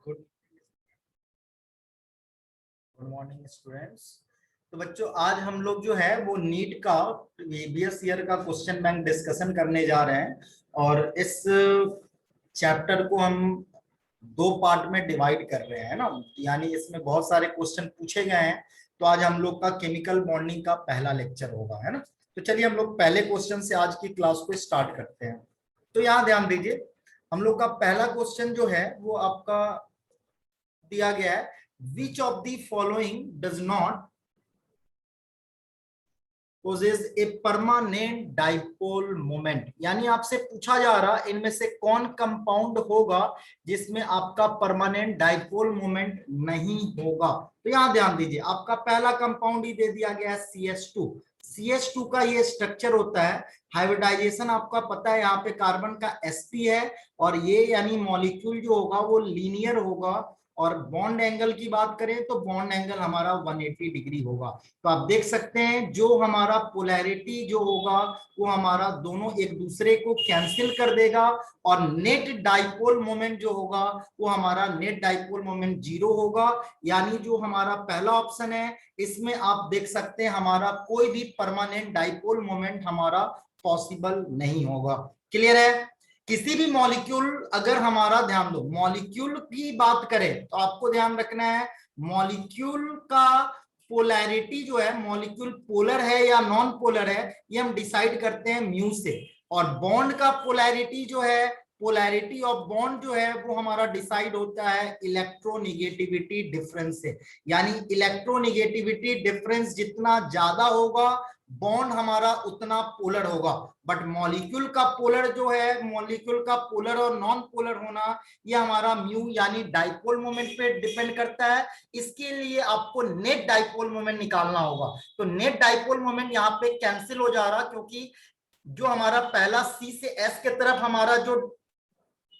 Good morning students. तो बच्चों, आज हम लोग जो है वो नीट का प्रीवियस ईयर का क्वेश्चन बैंक डिस्कशन करने जा रहे हैं। और इस चैप्टर को हम दो पार्ट में डिवाइड कर रहे हैं ना, यानी इसमें बहुत सारे क्वेश्चन पूछे गए हैं। तो आज हम लोग का केमिकल बॉन्डिंग का पहला लेक्चर होगा, है ना। तो चलिए हम लोग पहले क्वेश्चन से आज की क्लास को स्टार्ट करते हैं। तो यहाँ ध्यान दीजिए, हम लोग का पहला क्वेश्चन जो है वो आपका दिया गया है, which of the following does not possess a permanent dipole moment. यानी आपसे पूछा जा रहा इनमें से कौन कंपाउंड होगा जिसमें आपका परमानेंट डाइपोल मोमेंट नहीं होगा। तो यहां ध्यान दीजिए, आपका पहला कंपाउंड ही दे दिया गया है CH2। CH2 का ये स्ट्रक्चर होता है, हाइब्रिडाइजेशन आपका पता है, यहाँ पे कार्बन का sp है और ये यानी मॉलिक्यूल जो होगा वो लीनियर होगा। और बॉन्ड एंगल की बात करें तो बॉन्ड एंगल हमारा 180 डिग्री होगा। तो आप देख सकते हैं जो हमारा पोलैरिटी जो होगा वो हमारा दोनों एक दूसरे को कैंसिल कर देगा और नेट डाइपोल मोमेंट जो होगा वो हमारा नेट डाइपोल मोमेंट 0 होगा। यानी जो हमारा पहला ऑप्शन है इसमें आप देख सकते हैं हमारा कोई भी परमानेंट डाइपोल मोमेंट हमारा पॉसिबल नहीं होगा। क्लियर है। किसी भी मॉलिक्यूल, अगर हमारा ध्यान दो मॉलिक्यूल की बात करें तो आपको ध्यान रखना है मॉलिक्यूल का पोलैरिटी जो है, मॉलिक्यूल पोलर है या नॉन पोलर है, ये हम डिसाइड करते हैं म्यू से। और बॉन्ड का पोलैरिटी जो है, पोलैरिटी ऑफ बॉन्ड जो है वो हमारा डिसाइड होता है इलेक्ट्रोनिगेटिविटी डिफरेंस से। यानी इलेक्ट्रोनिगेटिविटी डिफरेंस जितना ज्यादा होगा बॉन्ड हमारा उतना पोलर होगा। बट मॉलिक्यूल का पोलर जो है, मॉलिक्यूल का पोलर और नॉन पोलर होना ये हमारा म्यू यानी डाइपोल मोमेंट पे डिपेंड करता है। इसके लिए आपको नेट डाइपोल मोमेंट निकालना होगा। तो नेट डाइपोल मोमेंट यहाँ पे कैंसिल हो जा रहा, क्योंकि जो हमारा पहला C से S के तरफ हमारा जो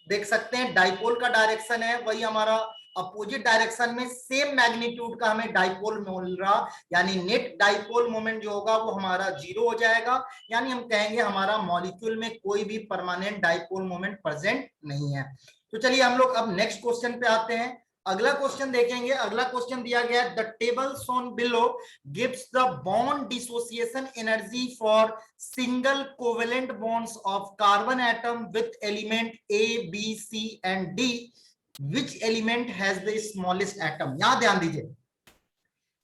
देख सकते हैं डाइपोल का डायरेक्शन है वही हमारा अपोजिट डायरेक्शन में सेम मैग्नीट्यूड का हमें डाइपोल मिल रहा। यानी नेट डाइपोल मोमेंट जो होगा वो हमारा 0 हो जाएगा। यानी हम कहेंगे हमारा मॉलिक्यूल में कोई भी परमानेंट डाइपोल मोमेंट प्रेजेंट नहीं है। तो चलिए हम लोग अब नेक्स्ट क्वेश्चन पे आते हैं। अगला क्वेश्चन देखेंगे। अगला क्वेश्चन दिया गया है, the table shown below gives the bond dissociation energy for single covalent bonds of carbon atom with element A, B, C and D. Which element has the smallest atom? यहां ध्यान दीजिए,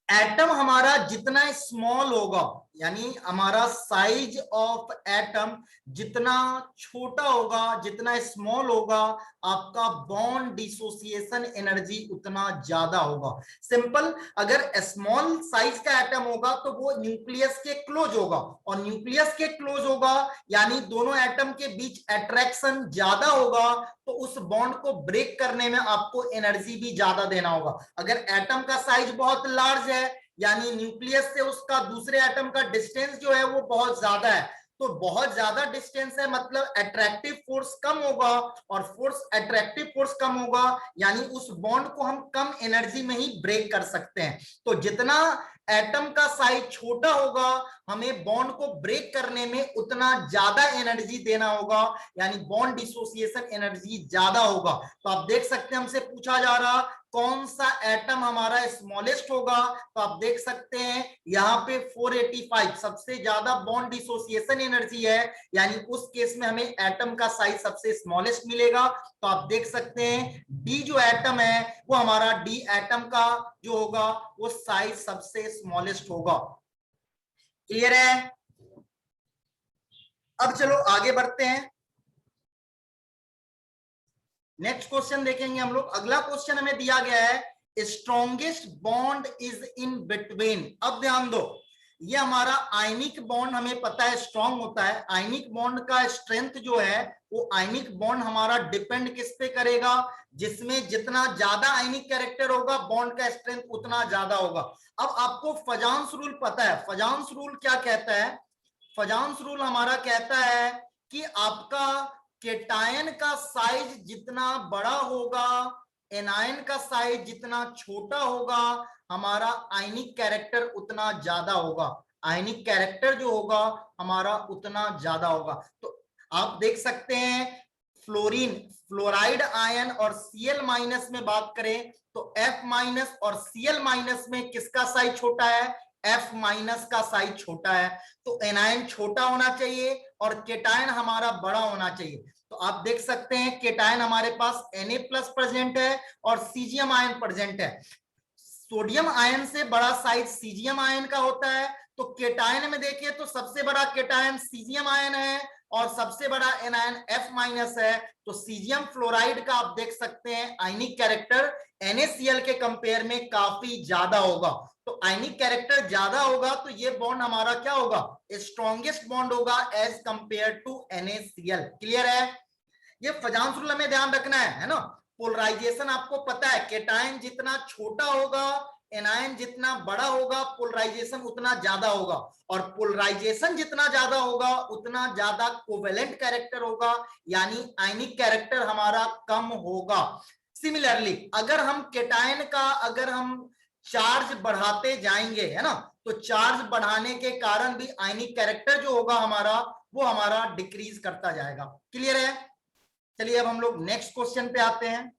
atom हमारा जितना small होगा यानी हमारा size of atom जितना छोटा होगा, जितना स्मॉल होगा, आपका बॉन्ड डिसोसिएशन एनर्जी उतना ज्यादा होगा। सिंपल, अगर स्मॉल साइज का एटम होगा तो वो न्यूक्लियस के क्लोज होगा, और न्यूक्लियस के क्लोज होगा यानी दोनों एटम के बीच अट्रैक्शन ज्यादा होगा, तो उस बॉन्ड को ब्रेक करने में आपको एनर्जी भी ज्यादा देना होगा। अगर एटम का साइज बहुत लार्ज है यानी न्यूक्लियस से उसका दूसरे एटम का डिस्टेंस जो है वो बहुत ज्यादा है, तो बहुत ज्यादा डिस्टेंस है मतलब अट्रैक्टिव फोर्स कम होगा, और फोर्स अट्रैक्टिव फोर्स कम होगा यानी उस बॉन्ड को हम कम एनर्जी में ही ब्रेक कर सकते हैं। तो जितना एटम का साइज छोटा होगा हमें बॉन्ड को ब्रेक करने में उतना ज्यादा एनर्जी देना होगा, यानी बॉन्ड डिसोसिएशन एनर्जी ज्यादा होगा। तो आप देख सकते हैं हमसे पूछा जा रहा कौन सा एटम हमारा स्मॉलेस्ट होगा, तो आप देख सकते हैं यहाँ पे 485 सबसे ज्यादा बॉन्ड डिसोसिएशन एनर्जी है, यानी उस केस में हमें एटम का साइज सबसे स्मॉलेस्ट मिलेगा। तो आप देख सकते हैं डी जो एटम है वो हमारा डी एटम का जो होगा वो साइज सबसे स्मॉलेस्ट होगा। क्लियर है। अब चलो आगे बढ़ते हैं, नेक्स्ट क्वेश्चन देखेंगे हम लोग। अगला क्वेश्चन हमें दिया गया है, strongest bond is in between. अब ध्यान दो, ये हमारा आयनिक बॉन्ड हमें पता है स्ट्रॉन्ग होता है। आयनिक बॉन्ड का स्ट्रेंथ जो है वो आयनिक बॉन्ड हमारा डिपेंड किस पे करेगा, जिसमें जितना ज्यादा आयनिक कैरेक्टर होगा बॉन्ड का स्ट्रेंथ उतना ज्यादा होगा। अब आपको फजांस रूल पता है, फजांस रूल क्या कहता है? फजांस रूल हमारा कहता है कि आपका केटायन का साइज जितना बड़ा होगा, एनायन का साइज जितना छोटा होगा, हमारा आयनिक कैरेक्टर उतना ज्यादा होगा। आयनिक कैरेक्टर जो होगा हमारा उतना ज्यादा होगा। तो आप देख सकते हैं फ्लोरीन फ्लोराइड आयन और Cl माइनस में बात करें तो F माइनस और Cl माइनस में किसका साइज छोटा है, F माइनस का साइज छोटा है। तो एनायन छोटा होना चाहिए और केटायन हमारा बड़ा होना चाहिए। तो आप देख सकते हैं केटायन हमारे पास Na प्लस प्रेजेंट है और सीजियम आयन प्रेजेंट है। सोडियम आयन से बड़ा साइज सीजियम आयन का होता है। तो केटायन में देखिए तो सबसे बड़ा केटायन सीजियम आयन है और सबसे बड़ा एनायन F माइनस है। तो सीजियम फ्लोराइड का आप देख सकते हैं आयनिक कैरेक्टर NaCl के कंपेयर में काफी ज्यादा होगा। तो आयनिक कैरेक्टर ज्यादा होगा तो ये बॉन्ड हमारा क्या होगा, स्ट्रॉन्गेस्ट बॉन्ड होगा as compare to NaCl। Clear है? ये फजांस रूल हमें ध्यान रखना है ना। पोलराइजेशन आपको पता है, केटायन जितना छोटा होगा एनायन जितना बड़ा होगा पोलराइजेशन उतना ज्यादा होगा, और पोलराइजेशन जितना ज्यादा होगा उतना ज्यादा कोवेलेंट कैरेक्टर होगा, यानी आयनिक कैरेक्टर हमारा कम होगा। सिमिलरली अगर हम केटायन का अगर हम चार्ज बढ़ाते जाएंगे है ना, तो चार्ज बढ़ाने के कारण भी आयनिक कैरेक्टर जो होगा हमारा वो हमारा डिक्रीज करता जाएगा। क्लियर है? चलिए अब हम लोग नेक्स्ट क्वेश्चन पे आते हैं।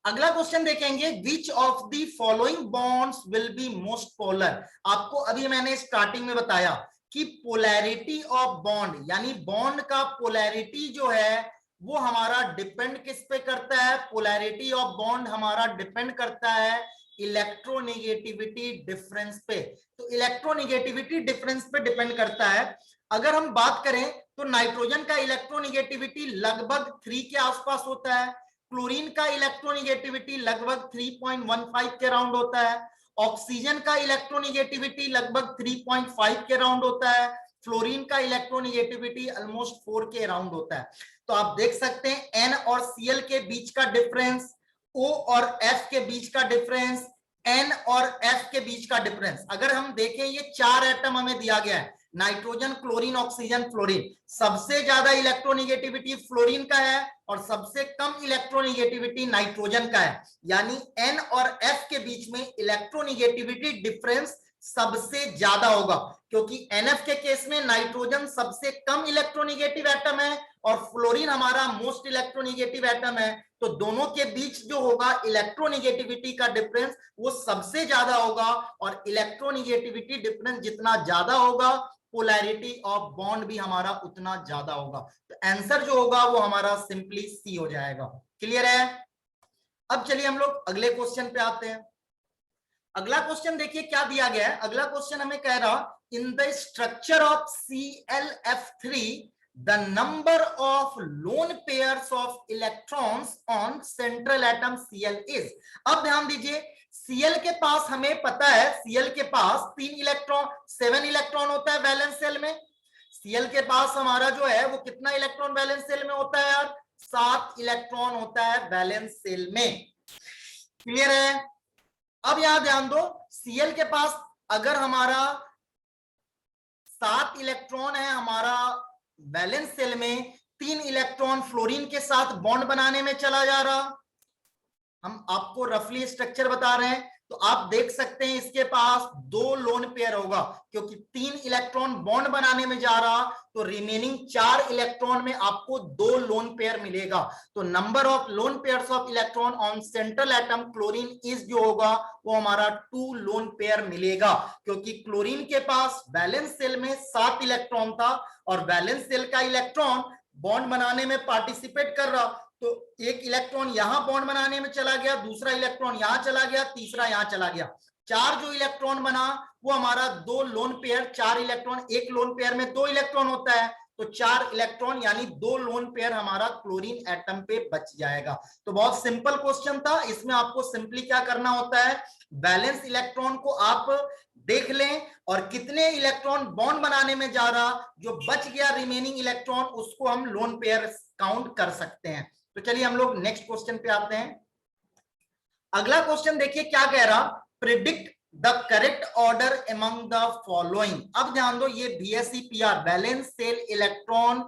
अगला क्वेश्चन देखेंगे, विच of the following bonds will be most polar. आपको अभी मैंने स्टार्टिंग में बताया कि पोलैरिटी ऑफ बॉन्ड यानी बॉन्ड का पोलैरिटी जो है वो हमारा डिपेंड किस पे करता है, पोलैरिटी ऑफ बॉन्ड हमारा डिपेंड करता है इलेक्ट्रोनेगेटिविटी डिफरेंस पे। तो इलेक्ट्रोनेगेटिविटी डिफरेंस पे डिपेंड करता है। अगर हम बात करें तो नाइट्रोजन का इलेक्ट्रोनेगेटिविटी लगभग 3 के आसपास होता है, क्लोरीन का इलेक्ट्रोनेगेटिविटी लगभग 3.15 के राउंड होता है, ऑक्सीजन का इलेक्ट्रोनेगेटिविटी लगभग 3.5 के राउंड होता है, फ्लोरीन का इलेक्ट्रोनेगेटिविटी ऑलमोस्ट 4 के राउंड होता है। तो आप देख सकते हैं N और Cl के बीच का डिफरेंस, O और F के बीच का डिफरेंस, N और F के बीच का डिफरेंस। अगर हम देखें ये 4 एटम हमें दिया गया है, नाइट्रोजन क्लोरीन ऑक्सीजन फ्लोरीन, सबसे ज्यादा इलेक्ट्रोनेगेटिविटी फ्लोरीन का है और सबसे कम इलेक्ट्रोनेगेटिविटी नाइट्रोजन का है, यानी N और F के बीच में इलेक्ट्रोनेगेटिविटी डिफरेंस सबसे ज्यादा होगा, क्योंकि NF के केस में नाइट्रोजन सबसे कम इलेक्ट्रोनेगेटिव एटम है और फ्लोरीन हमारा मोस्ट इलेक्ट्रोनेगेटिव एटम है। तो दोनों के बीच जो होगा इलेक्ट्रोनेगेटिविटी का डिफरेंस वो सबसे ज्यादा होगा, और इलेक्ट्रोनेगेटिविटी डिफरेंस जितना ज्यादा होगा पोलैरिटी ऑफ बॉन्ड भी हमारा उतना ज्यादा होगा। तो आंसर जो होगा वो हमारा सिंपली सी हो जाएगा। क्लियर है? अब चलिए हम लोग अगले क्वेश्चन पे आते हैं। अगला क्वेश्चन देखिए क्या दिया गया है। अगला क्वेश्चन हमें कह रहा, in the structure of ClF3 the number of lone pairs of electrons on central atom Cl is। अब ध्यान दीजिए Cl के पास हमें पता है Cl के पास 7 इलेक्ट्रॉन होता है वैलेंस सेल में। Cl के पास हमारा जो है वो कितना इलेक्ट्रॉन वैलेंस सेल में होता है यार, 7 इलेक्ट्रॉन होता है वैलेंस सेल में। क्लियर है? अब यहां ध्यान दो, Cl के पास अगर हमारा 7 इलेक्ट्रॉन है हमारा वैलेंस सेल में, 3 इलेक्ट्रॉन फ्लोरीन के साथ बॉन्ड बनाने में चला जा रहा। हम आपको रफली स्ट्रक्चर बता रहे हैं, तो आप देख सकते हैं इसके पास 2 लोन पेयर होगा, क्योंकि 3 इलेक्ट्रॉन बॉन्ड बनाने में जा रहा, तो रिमेनिंग 4 इलेक्ट्रॉन में आपको 2 लोन पेयर मिलेगा। तो number of lone pairs of electron on central atom chlorine is जो होगा वो हमारा 2 लोन पेयर मिलेगा, क्योंकि क्लोरीन के पास वैलेंस सेल में 7 इलेक्ट्रॉन था और वैलेंस सेल का इलेक्ट्रॉन बॉन्ड बनाने में पार्टिसिपेट कर रहा, तो एक इलेक्ट्रॉन यहां बॉन्ड बनाने में चला गया, दूसरा इलेक्ट्रॉन यहां चला गया, तीसरा यहां चला गया। 4 जो इलेक्ट्रॉन बना वो हमारा 2 लोन पेयर, 4 इलेक्ट्रॉन, एक लोन पेयर में 2 इलेक्ट्रॉन होता है, तो 4 इलेक्ट्रॉन यानी 2 लोन पेयर हमारा क्लोरीन एटम पे बच जाएगा। तो बहुत सिंपल क्वेश्चन था, इसमें आपको सिंपली क्या करना होता है, बैलेंस इलेक्ट्रॉन को आप देख लें और कितने इलेक्ट्रॉन बॉन्ड बनाने में जा रहा, जो बच गया रिमेनिंग इलेक्ट्रॉन उसको हम लोन पेयर काउंट कर सकते हैं। तो चलिए हम लोग नेक्स्ट क्वेश्चन पे आते हैं। अगला क्वेश्चन देखिए क्या कह रहा, predict the correct order among the following. अब ध्यान दो, ये VSEPR valence shell electron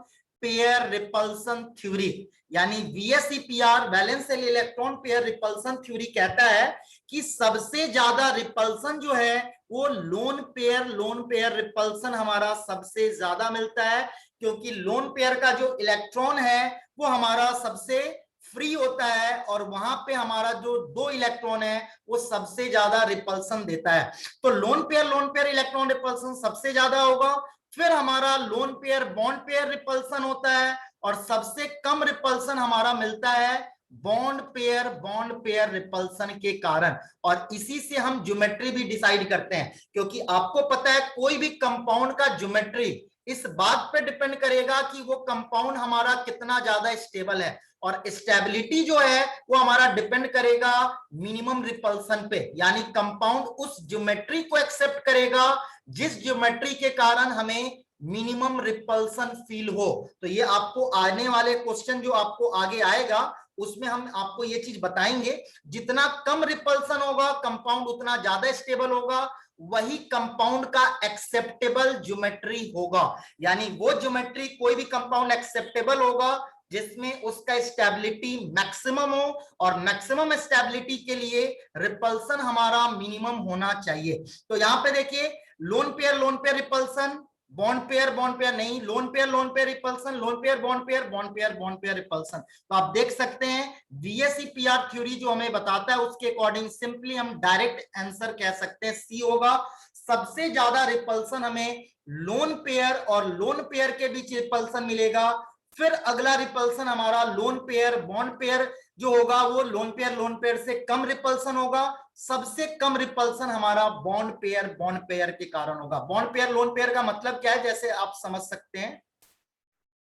pair repulsion theory, यानी VSEPR valence shell electron pair repulsion theory कहता है कि सबसे ज्यादा रिपल्सन जो है वो लोन पेयर रिपल्सन हमारा सबसे ज्यादा मिलता है, क्योंकि लोन पेयर का जो इलेक्ट्रॉन है वो हमारा सबसे फ्री होता है और वहां पे हमारा जो दो इलेक्ट्रॉन है वो सबसे ज्यादा रिपल्सन देता है। तो लोन पेयर इलेक्ट्रॉन रिपल्सन सबसे ज्यादा होगा, फिर हमारा loan pair bond pair repulsion होता है और सबसे कम रिपल्सन हमारा मिलता है बॉन्ड पेयर रिपल्सन के कारण। और इसी से हम ज्योमेट्री भी डिसाइड करते हैं, क्योंकि आपको पता है कोई भी कंपाउंड का ज्योमेट्री इस बात पे डिपेंड करेगा कि वो कंपाउंड हमारा कितना ज्यादा स्टेबल है, और स्टेबिलिटी जो है वो हमारा डिपेंड करेगा मिनिमम रिपल्सन पे, यानी कंपाउंड उस ज्योमेट्री को एक्सेप्ट करेगा जिस ज्योमेट्री के कारण हमें मिनिमम रिपल्सन फील हो। तो ये आपको आने वाले क्वेश्चन जो आपको आगे आएगा उसमें हम आपको ये चीज बताएंगे, जितना कम रिपल्सन होगा कंपाउंड उतना ज्यादा स्टेबल होगा, वही कंपाउंड का एक्सेप्टेबल ज्योमेट्री होगा। यानी वो ज्योमेट्री कोई भी कंपाउंड एक्सेप्टेबल होगा जिसमें उसका स्टेबिलिटी मैक्सिमम हो, और मैक्सिमम स्टेबिलिटी के लिए रिपल्सन हमारा मिनिमम होना चाहिए। तो यहां पे देखिए lone pair repulsion, bond pair नहीं, lone pair repulsion, lone pair bond pair repulsion. तो आप देख सकते हैं VSEPR थ्योरी जो हमें बताता है उसके अकॉर्डिंग सिंपली हम डायरेक्ट आंसर कह सकते हैं सी होगा। सबसे ज्यादा रिपल्सन हमें लोन पेयर और लोन पेयर के बीच रिपल्सन मिलेगा, फिर अगला रिपल्सन हमारा लोन पेयर बॉन्ड पेयर जो होगा वो लोन पेयर से कम रिपल्सन होगा, सबसे कम रिपल्सन हमारा बॉन्ड पेयर के कारण होगा। बॉन्ड पेयर लोन पेयर का मतलब क्या है, जैसे आप समझ सकते हैं,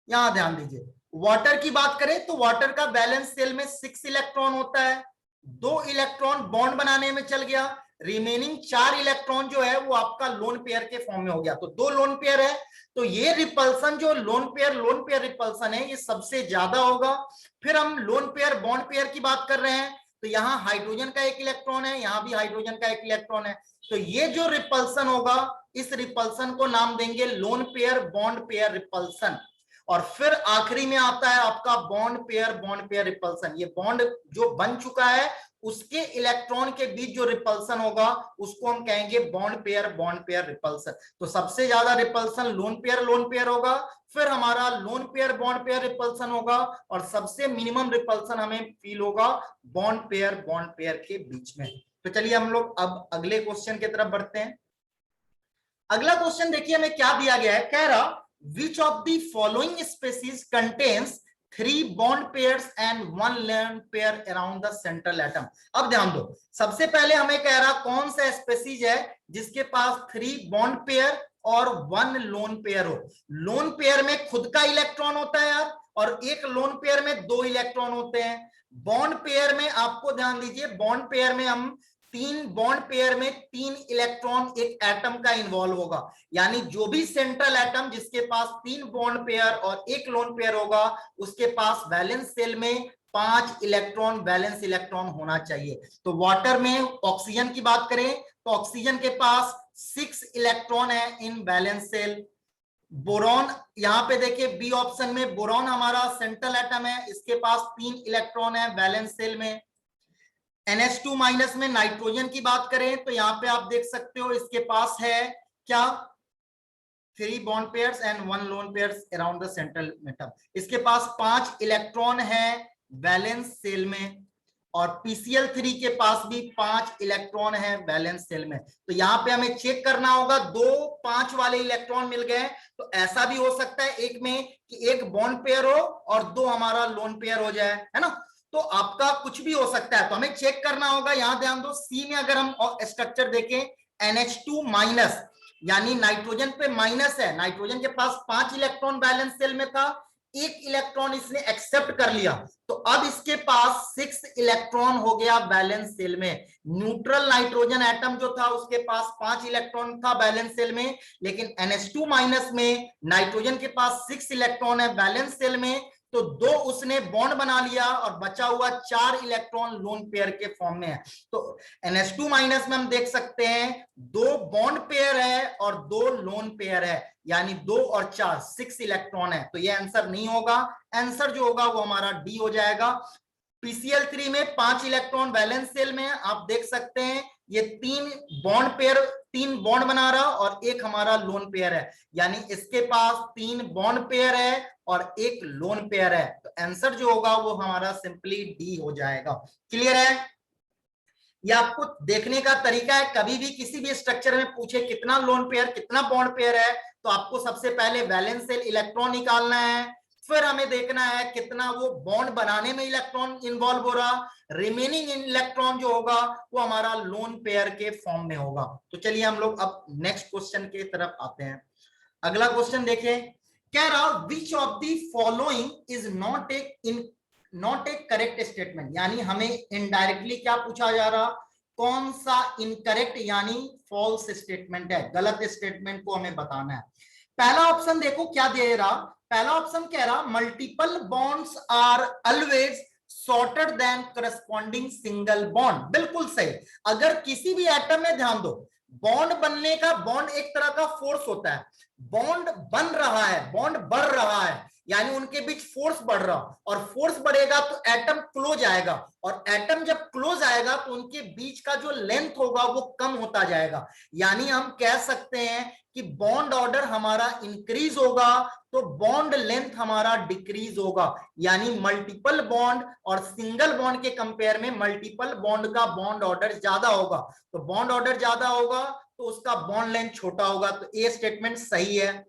यहां ध्यान दीजिए। वाटर की बात करें तो वाटर का बैलेंस सेल में 6 इलेक्ट्रॉन होता है, 2 इलेक्ट्रॉन बॉन्ड बनाने में चल गया, रिमेनिंग 4 इलेक्ट्रॉन जो है वो आपका लोन पेयर के फॉर्म में हो गया, तो 2 लोन पेयर है। तो ये रिपल्सन जो लोन पेयर रिपल्सन है ये सबसे ज्यादा होगा। फिर हम लोन पेयर बॉन्ड पेयर की बात कर रहे हैं, तो यहाँ हाइड्रोजन का 1 इलेक्ट्रॉन है, यहाँ भी हाइड्रोजन का 1 इलेक्ट्रॉन है, तो ये जो रिपल्सन होगा इस रिपल्सन को नाम देंगे loan pair bond pair repulsion. और फिर आखिरी में आता है आपका बॉन्ड पेयर रिपल्सन। ये बॉन्ड जो बन चुका है उसके इलेक्ट्रॉन के बीच जो रिपल्सन होगा उसको हम कहेंगे बॉन्ड पेयर रिपल्सन। तो सबसे ज्यादा रिपल्सन लोन पेयर होगा, फिर हमारा loan pair bond pair repulsion होगा, और सबसे मिनिमम रिपल्सन हमें फील होगा बॉन्ड पेयर के बीच में। तो चलिए हम लोग अब अगले क्वेश्चन की तरफ बढ़ते हैं। अगला क्वेश्चन देखिए हमें क्या दिया गया है, कह रहा which of the following species contains 3 bond pairs and 1 lone pair around the central atom। अब ध्यान दो, सबसे पहले हमें कह रहा कौन सा स्पेसीज है जिसके पास 3 बॉन्ड पेयर और 1 लोन पेयर हो। लोन पेयर में खुद का इलेक्ट्रॉन होता है यार, और एक लोन पेयर में 2 इलेक्ट्रॉन होते हैं। बॉन्ड पेयर में आपको ध्यान दीजिए, बॉन्ड पेयर में हम 3 बॉन्ड पेयर में 3 इलेक्ट्रॉन एक एटम का इन्वॉल्व होगा, यानी जो भी सेंट्रल एटम जिसके पास 3 बॉन्ड पेयर और 1 लोन पेयर होगा उसके पास वैलेंस सेल में 5 इलेक्ट्रॉन वैलेंस इलेक्ट्रॉन होना चाहिए। तो वाटर में ऑक्सीजन की बात करें तो ऑक्सीजन के पास 6 इलेक्ट्रॉन है इन वैलेंस सेल। बोरॉन, यहां पे देखिए बी ऑप्शन में बोरॉन हमारा सेंट्रल एटम है, इसके पास 3 इलेक्ट्रॉन है वैलेंस सेल में। NH2 माइनस में नाइट्रोजन की बात करें तो यहां पे आप देख सकते हो इसके पास है क्या 3 bond pairs and 1 lone pairs around the central atom. इसके पास 5 इलेक्ट्रॉन है वैलेंस सेल में, और PCl3 के पास भी 5 इलेक्ट्रॉन है वैलेंस सेल में। तो यहाँ पे हमें चेक करना होगा, 2 5 वाले इलेक्ट्रॉन मिल गए, तो ऐसा भी हो सकता है एक में कि एक बॉन्ड पेयर हो और 2 हमारा लोन पेयर हो जाए, है ना। तो आपका कुछ भी हो सकता है, तो हमें चेक करना होगा। यहां ध्यान दो, सी में अगर हम स्ट्रक्चर देखें NH2 माइनस, यानी नाइट्रोजन पे माइनस है, नाइट्रोजन के पास 5 इलेक्ट्रॉन बैलेंस सेल में था, 1 इलेक्ट्रॉन इसने एक्सेप्ट कर लिया, तो अब इसके पास 6 इलेक्ट्रॉन हो गया बैलेंस सेल में। न्यूट्रल नाइट्रोजन एटम जो था उसके पास 5 इलेक्ट्रॉन था बैलेंस सेल में, लेकिन NH2 माइनस में नाइट्रोजन के पास 6 इलेक्ट्रॉन है बैलेंस सेल में, तो 2 उसने बॉन्ड बना लिया और बचा हुआ 4 इलेक्ट्रॉन लोन पेयर के फॉर्म में है। तो NH2 माइनस में हम देख सकते हैं 2 बॉन्ड पेयर है और 2 लोन पेयर है, यानी 2 और 4 6 इलेक्ट्रॉन है। तो ये आंसर नहीं होगा, आंसर जो होगा वो हमारा डी हो जाएगा। PCl3 में 5 इलेक्ट्रॉन वैलेंस सेल में आप देख सकते हैं, ये 3 बॉन्ड पेयर तीन बॉन्ड बना रहा और एक हमारा लोन पेयर है, यानी इसके पास तीन बॉन्ड पेयर है और एक लोन पेयर है। तो आंसर जो होगा वो हमारा सिंपली डी हो जाएगा। क्लियर है? ये आपको देखने का तरीका है। कभी भी किसी भी स्ट्रक्चर में पूछे कितना लोन पेयर कितना बॉन्ड पेयर है, तो आपको सबसे पहले वैलेंस सेल इलेक्ट्रॉन निकालना है, फिर हमें देखना है कितना वो बॉन्ड बनाने में इलेक्ट्रॉन इन्वॉल्व हो रहा, रिमेनिंग इलेक्ट्रॉन जो होगा वो हमारा लोन पेयर के फॉर्म में होगा। तो चलिए हम लोग अब नेक्स्ट क्वेश्चन की तरफ आते हैं। अगला क्वेश्चन देखिए, कह रहा विच of the following is not A correct statement, यानी हमें इनडायरेक्टली क्या पूछा जा रहा, कौन सा इनकरेक्ट यानी फॉल्स स्टेटमेंट है, गलत स्टेटमेंट को हमें बताना है। पहला ऑप्शन देखो क्या दे रहा, पहला ऑप्शन कह रहा multiple bonds are always shorter than corresponding single bond. बिल्कुल सही। अगर किसी भी एटम में ध्यान दो, बॉन्ड बनने का, बॉन्ड एक तरह का फोर्स होता है, बॉन्ड बन रहा है, बॉन्ड बढ़ रहा है, यानी उनके बीच फोर्स बढ़ रहा, और फोर्स बढ़ेगा तो एटम क्लोज आएगा, और एटम जब क्लोज आएगा तो उनके बीच का जो लेंथ होगा वो कम होता जाएगा। यानी हम कह सकते हैं कि बॉन्ड ऑर्डर हमारा इंक्रीज होगा तो बॉन्ड लेंथ हमारा डिक्रीज होगा, यानी मल्टीपल बॉन्ड और सिंगल बॉन्ड के कंपेयर में मल्टीपल बॉन्ड का बॉन्ड ऑर्डर ज्यादा होगा, तो बॉन्ड ऑर्डर ज्यादा होगा तो उसका बॉन्ड लेंथ छोटा होगा। तो ए स्टेटमेंट सही है।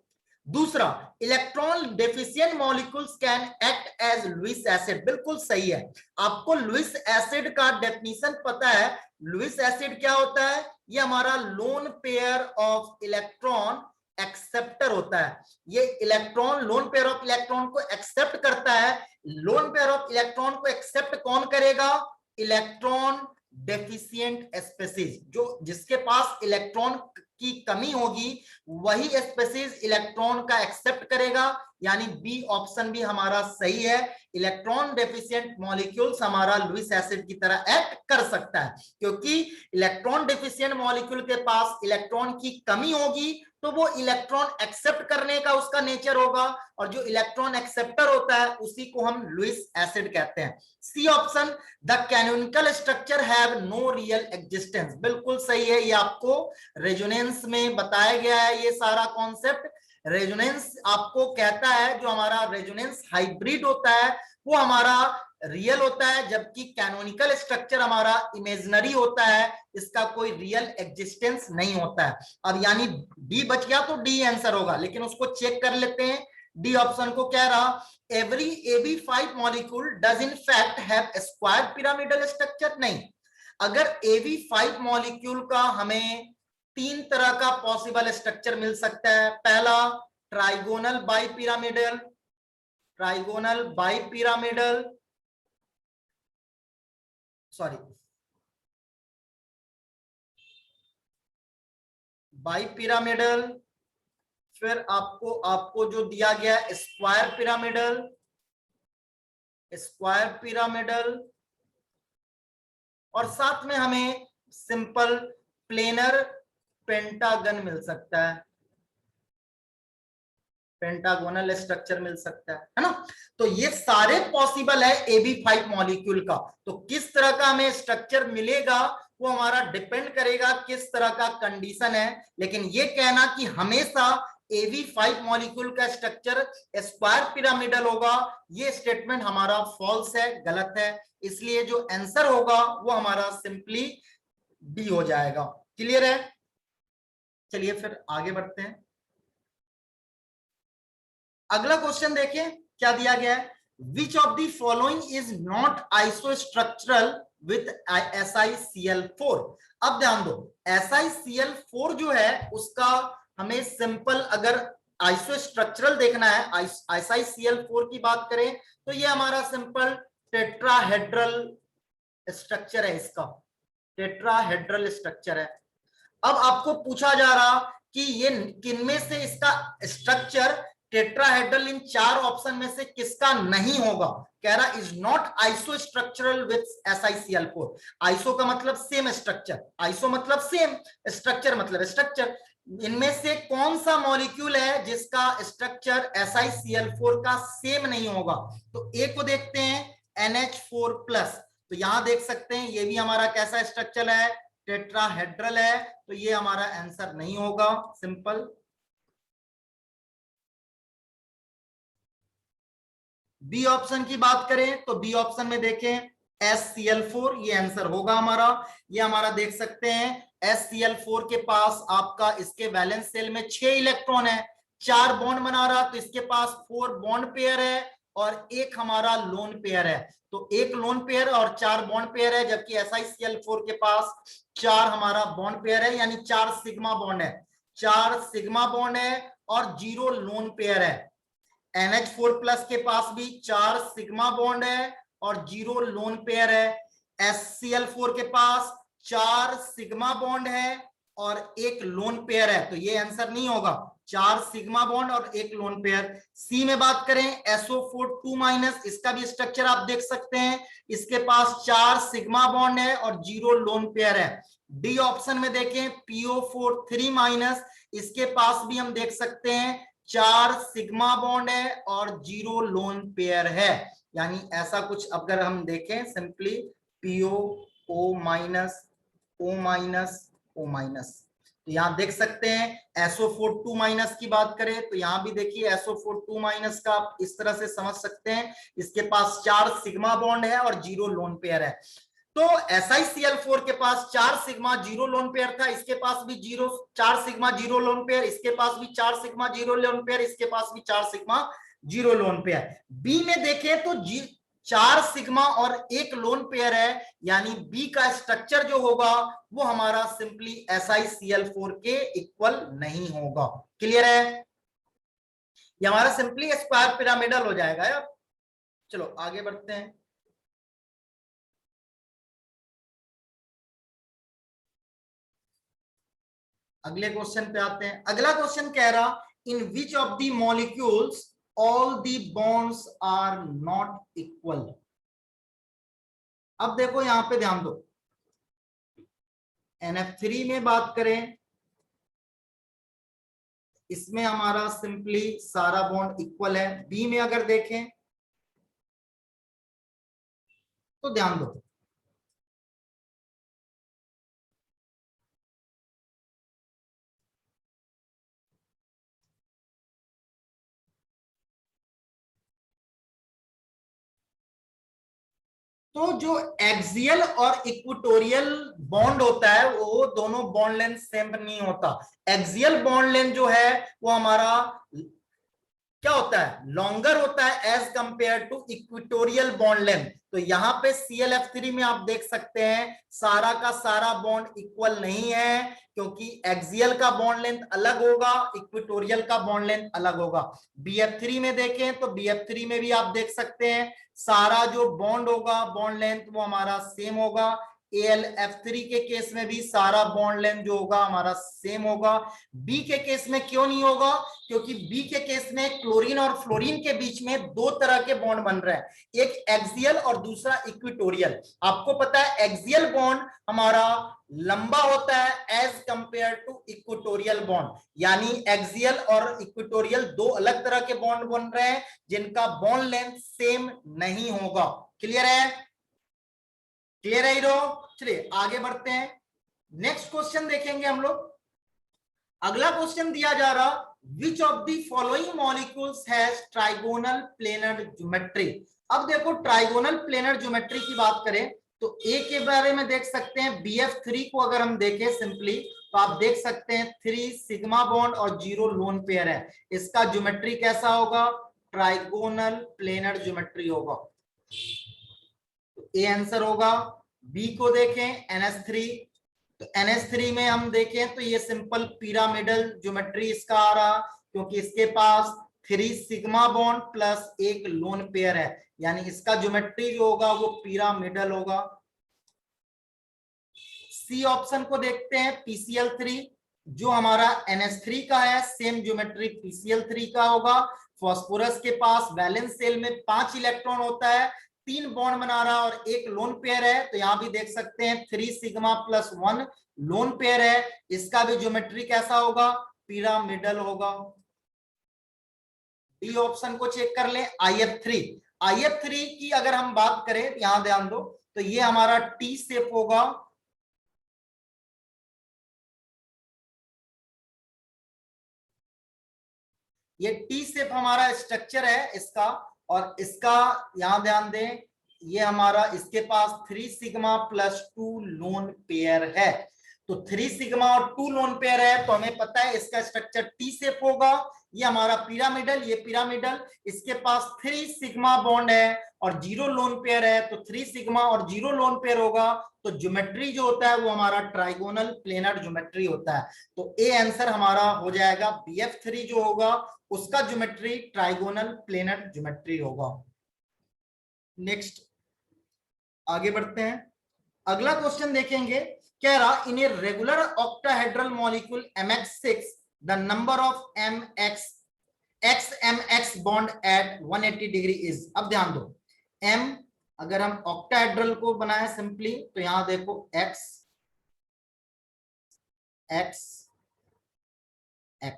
दूसरा, electron deficient molecules can act as Lewis acid. बिल्कुल सही है। आपको लुईस एसिड का डेफिनेशन पता है। लुईस एसिड क्या होता है? ये हमारा loan pair of electron acceptor होता है। ये electron loan pair of electron को एक्सेप्ट करता है। लोन पेयर ऑफ इलेक्ट्रॉन को एक्सेप्ट कौन करेगा? इलेक्ट्रॉन डेफिशिएंट स्पीशीज, जो जिसके पास इलेक्ट्रॉन की कमी होगी वही स्पीशीज इलेक्ट्रॉन का एक्सेप्ट करेगा, यानी बी ऑप्शन भी हमारा सही है। इलेक्ट्रॉन डेफिशिएंट मॉलिक्यूल्स हमारा लुईस एसिड की तरह एक्ट कर सकता है, क्योंकि इलेक्ट्रॉन डेफिशिएंट मॉलिक्यूल के पास इलेक्ट्रॉन की कमी होगी तो वो इलेक्ट्रॉन एक्सेप्ट करने का उसका नेचर होगा, और जो इलेक्ट्रॉन एक्सेप्टर होता है उसी को हम लुईस एसिड कहते हैं। C option, the canonical structure have no real existence. बिल्कुल सही है। ये आपको रेजोनेंस में बताया गया है ये सारा कॉन्सेप्ट। रेजोनेंस आपको कहता है जो हमारा रेजोनेंस हाइब्रिड होता है वो हमारा रियल होता है, जबकि कैनोनिकल स्ट्रक्चर हमारा इमेजिनरी होता है, इसका कोई रियल एग्जिस्टेंस नहीं होता है। अब यानी डी बच गया तो डी आंसर होगा, लेकिन उसको चेक कर लेते हैं। डी ऑप्शन को कह रहा every AB5 molecule does in fact have square pyramidal structure. नहीं, अगर AB5 मॉलिक्यूल का हमें तीन तरह का पॉसिबल स्ट्रक्चर मिल सकता है। पहला, trigonal bipyramidal, trigonal bipyramidal, sorry bipyramidal, फिर आपको जो दिया गया स्क्वायर पिरामिडल, स्क्वायर पिरामिडल, और साथ में हमें सिंपल प्लेनर पेंटागन मिल सकता है, पेंटागोनल स्ट्रक्चर मिल सकता है ना। तो ये सारे पॉसिबल है AB5 मॉलिक्यूल का। तो किस तरह का हमें स्ट्रक्चर मिलेगा वो हमारा डिपेंड करेगा किस तरह का कंडीशन है, लेकिन ये कहना कि हमेशा AB5 मॉलिक्यूल का स्ट्रक्चर स्क्वायर पिरामिडल होगा, ये स्टेटमेंट हमारा फॉल्स है, गलत है। इसलिए जो आंसर होगा वो हमारा सिंपली डी हो जाएगा। क्लियर है? चलिए फिर आगे बढ़ते हैं। अगला क्वेश्चन देखिए क्या दिया गया है, which of the following is not isostructural with SiCl4। अब ध्यान दो, SiCl4 जो है उसका हमें सिंपल अगर आइसोस्ट्रक्चरल देखना है, SiCl4 की बात करें तो ये हमारा सिंपल टेट्राहेड्रल स्ट्रक्चर है, इसका टेट्राहेड्रल स्ट्रक्चर है। अब आपको पूछा जा रहा कि ये किनमें से इसका स्ट्रक्चर टेट्राहेड्रल इन चार ऑप्शन में से किसका नहीं होगा। कह रहा is not iso structural with SiCl4। Iso का मतलब सेम स्ट्रक्चर, आइसो मतलब सेम, स्ट्रक्चर मतलब स्ट्रक्चर। इनमें से कौन सा मॉलिक्यूल है जिसका स्ट्रक्चर SiCl4 का सेम नहीं होगा? तो ए को देखते हैं, NH4+। तो यहां देख सकते हैं ये भी हमारा कैसा स्ट्रक्चर है, टेट्राहेड्रल है, तो ये हमारा आंसर नहीं होगा, सिंपल। बी ऑप्शन की बात करें तो बी ऑप्शन में देखें SCl4, ये आंसर होगा हमारा। ये हमारा देख सकते हैं SCl4 के पास आपका इसके वैलेंस सेल में 6 इलेक्ट्रॉन है, 4 बॉन्ड बना रहा, तो इसके पास 4 बॉन्ड पेयर है और एक हमारा लोन पेयर है। तो एक लोन पेयर और 4 बॉन्ड पेयर है, जबकि SiCl4 के पास 4 हमारा बॉन्ड पेयर है, यानी 4 सिग्मा बॉन्ड है, 4 सिग्मा बॉन्ड है और 0 लोन पेयर है। NH4 प्लस के पास भी 4 सिग्मा बॉन्ड है और 0 लोन पेयर है। SCl4 के पास 4 सिग्मा बॉन्ड है और एक लोन पेयर है, तो ये आंसर नहीं होगा, 4 सिग्मा बॉन्ड और एक लोन पेयर। सी में बात करें SO4 2-, इसका भी स्ट्रक्चर आप देख सकते हैं, इसके पास 4 सिग्मा बॉन्ड है और 0 लोन पेयर है। डी ऑप्शन में देखें PO4 3-, इसके पास भी हम देख सकते हैं 4 सिग्मा बॉन्ड है और 0 लोन पेयर है। यानी ऐसा कुछ अगर हम देखें सिंपली PO O-, O-, तो यहां देख सकते हैं SO4 2- की बात करें तो यहां भी देखिए SO4 2- का आप इस तरह से समझ सकते हैं, इसके पास 4 सिग्मा बॉन्ड है और 0 लोन पेयर है। तो SiCl4 के पास 4 सिग्मा 0 लोन पेयर था, इसके पास भी 4 सिग्मा 0 लोन पेयर, इसके पास भी 4 सिग्मा 0 लोन पेयर, इसके पास भी 4 सिग्मा 0 लोन पेयर। बी में देखें तो 4 सिग्मा और एक लोन पेयर है, यानी बी का स्ट्रक्चर जो होगा वो हमारा सिंपली SiCl4 के इक्वल नहीं होगा। क्लियर है? ये हमारा सिंपली स्क्वायर पिरामिडल हो जाएगा यार। चलो आगे बढ़ते हैं। अगले क्वेश्चन पे आते हैं। अगला क्वेश्चन कह रहा in which of the molecules all the bonds are not equal. अब देखो यहां पे ध्यान दो, NF3 में बात करें, इसमें हमारा सिंपली सारा बॉन्ड इक्वल है। बी में अगर देखें तो ध्यान दो, तो जो एक्सियल और इक्वेटोरियल बॉन्ड होता है वो दोनों बॉन्ड लेंथ सेम नहीं होता। एक्सियल बॉन्ड लेंथ जो है वो हमारा क्या होता है, लॉन्गर होता है as compare to equatorial bond length. तो यहाँ पे ClF3 में आप देख सकते हैं सारा का सारा बॉन्ड इक्वल नहीं है, क्योंकि एक्सियल का बॉन्ड लेंथ अलग होगा, इक्वेटोरियल का बॉन्ड लेंथ अलग होगा। BF3 में देखें तो BF3 में भी आप देख सकते हैं सारा जो बॉन्ड होगा बॉन्ड लेंथ वो हमारा सेम होगा। AlF3 के केस में भी सारा बॉन्ड लेंथ जो होगा हमारा सेम होगा। बी के केस में क्यों नहीं होगा, क्योंकि बी के केस में क्लोरीन और फ्लोरीन के बीच में 2 तरह के बॉन्ड बन रहे हैं, एक एक्सियल और दूसरा इक्वेटोरियल। आपको पता है एक्सियल बॉन्ड हमारा लंबा होता है as compare to equatorial bond, यानी एक्सियल और इक्वेटोरियल 2 अलग तरह के बॉन्ड बन रहे हैं जिनका बॉन्ड लेंथ सेम नहीं होगा। क्लियर है? क्लियर है हीरो? चलिए आगे बढ़ते हैं, नेक्स्ट क्वेश्चन देखेंगे हम लोग। अगला क्वेश्चन दिया जा रहा विच of the following molecules has trigonal planar geometry. अब देखो ट्राइगोनल प्लेनर ज्योमेट्री की बात करें तो ए के बारे में देख सकते हैं, BF3 को अगर हम देखें सिंपली तो आप देख सकते हैं 3 सिग्मा बॉन्ड और 0 लोन पेयर है। इसका ज्योमेट्री कैसा होगा, ट्राइगोनल प्लेनर ज्योमेट्री होगा, तो ए आंसर होगा। बी को देखें NH3, तो NH3 में हम देखें तो ये सिंपल पिरामिडल ज्योमेट्री इसका आ रहा, क्योंकि इसके पास 3 सिग्मा बॉन्ड प्लस एक लोन पेयर है, यानी इसका ज्योमेट्री जो होगा वो पिरामिडल होगा। सी ऑप्शन को देखते हैं PCl3, जो हमारा NH3 का है सेम ज्योमेट्री PCl3 का होगा। फास्फोरस के पास वैलेंस सेल में 5 इलेक्ट्रॉन होता है, 3 बॉन्ड बना रहा और एक लोन पेयर है, तो यहां भी देख सकते हैं 3 सिग्मा प्लस 1 लोन पेयर है, इसका भी ज्योमेट्री कैसा होगा, पिरामिडल होगा। डी ऑप्शन को चेक कर लें IF3 की अगर हम बात करें, यहां ध्यान दो, तो ये हमारा टी शेप होगा, ये टी शेप हमारा स्ट्रक्चर है इसका, और इसका यहां ध्यान दें, ये हमारा इसके पास 3 सिग्मा प्लस 2 लोन पेयर है। तो 3 सिग्मा और 2 लोन पेयर है, तो हमें पता है इसका स्ट्रक्चर टी शेप होगा। ये हमारा पिरामिडल, ये पिरामिडल, इसके पास 3 सिग्मा बॉन्ड है और 0 लोन पेयर है, तो 3 सिग्मा और 0 लोन पेयर होगा, तो ज्योमेट्री जो होता है वो हमारा ट्राइगोनल प्लेनर ज्योमेट्री होता है। तो ए आंसर हमारा हो जाएगा, BF3 जो होगा उसका ज्योमेट्री ट्राइगोनल प्लेनर ज्योमेट्री होगा। नेक्स्ट आगे बढ़ते हैं, अगला क्वेश्चन देखेंगे। कह रहा in a regular octahedral molecule MX6 the number of XMX bond at 180 degree is. अब ध्यान दो, M अगर हम ऑक्टाहेड्रल को बनाए सिंपली, तो यहां देखो X X X,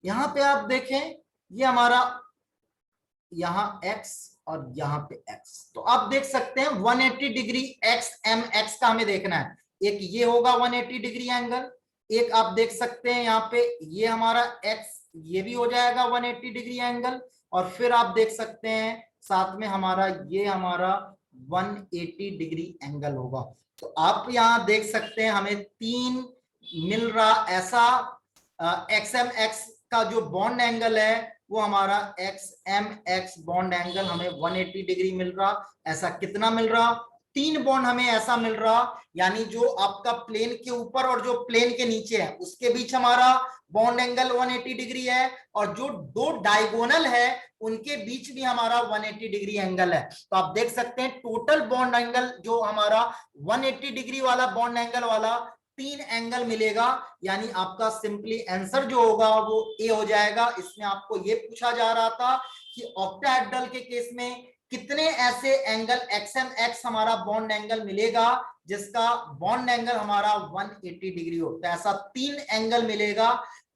यहां पे आप देखें ये हमारा यहां X और यहां पे X, तो आप देख सकते हैं 180 डिग्री XMX का हमें देखना है। एक ये होगा 180 डिग्री एंगल, एक आप देख सकते हैं यहाँ पे ये हमारा X, ये भी हो जाएगा 180 डिग्री एंगल, और फिर आप देख सकते हैं साथ में हमारा ये हमारा 180 डिग्री एंगल होगा। तो आप यहां देख सकते हैं हमें 3 मिल रहा ऐसा XMX का जो बॉन्ड एंगल है वो हमारा XMX बॉन्ड एंगल हमें 180 डिग्री मिल रहा। ऐसा कितना मिल रहा? 3 बॉन्ड हमें ऐसा मिल रहा, यानी जो आपका प्लेन के ऊपर और जो प्लेन के नीचे है उसके बीच हमारा बॉन्ड एंगल 180 डिग्री है, और जो 2 डायगोनल है उनके बीच भी हमारा 180 डिग्री एंगल है। तो आप देख सकते हैं टोटल बॉन्ड एंगल जो हमारा 180 डिग्री वाला बॉन्ड एंगल वाला 3 एंगल मिलेगा, यानी आपका सिंपली आंसर जो होगा वो ए हो जाएगा। इसमें आपको ये पूछा जा रहा था कि ऑक्टाहेड्रल के केस में कितने ऐसे एंगल XMX हमारा बॉन्ड एंगल मिलेगा जिसका बॉन्ड एंगल हमारा 180 डिग्री हो। तो ऐसा 3 एंगल मिलेगा,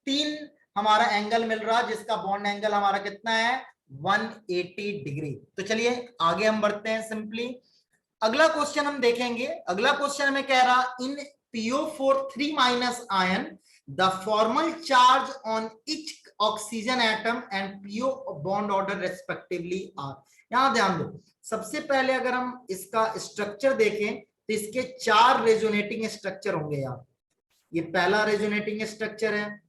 3 हमारा एंगल मिल रहा जिसका बॉन्ड एंगल हमारा कितना है 180 डिग्री। तो चलिए आगे हम बढ़ते हैं सिंपली, अगला क्वेश्चन हम देखेंगे। अगला क्वेश्चन में कह रहा इन PO4 3- ion the formal charge on each oxygen atom and PO bond order respectively are। यहां ध्यान दो, सबसे पहले अगर हम इसका स्ट्रक्चर देखें तो इसके 4 रेजोनेटिंग स्ट्रक्चर होंगे यार। ये पहला रेजोनेटिंग स्ट्रक्चर है,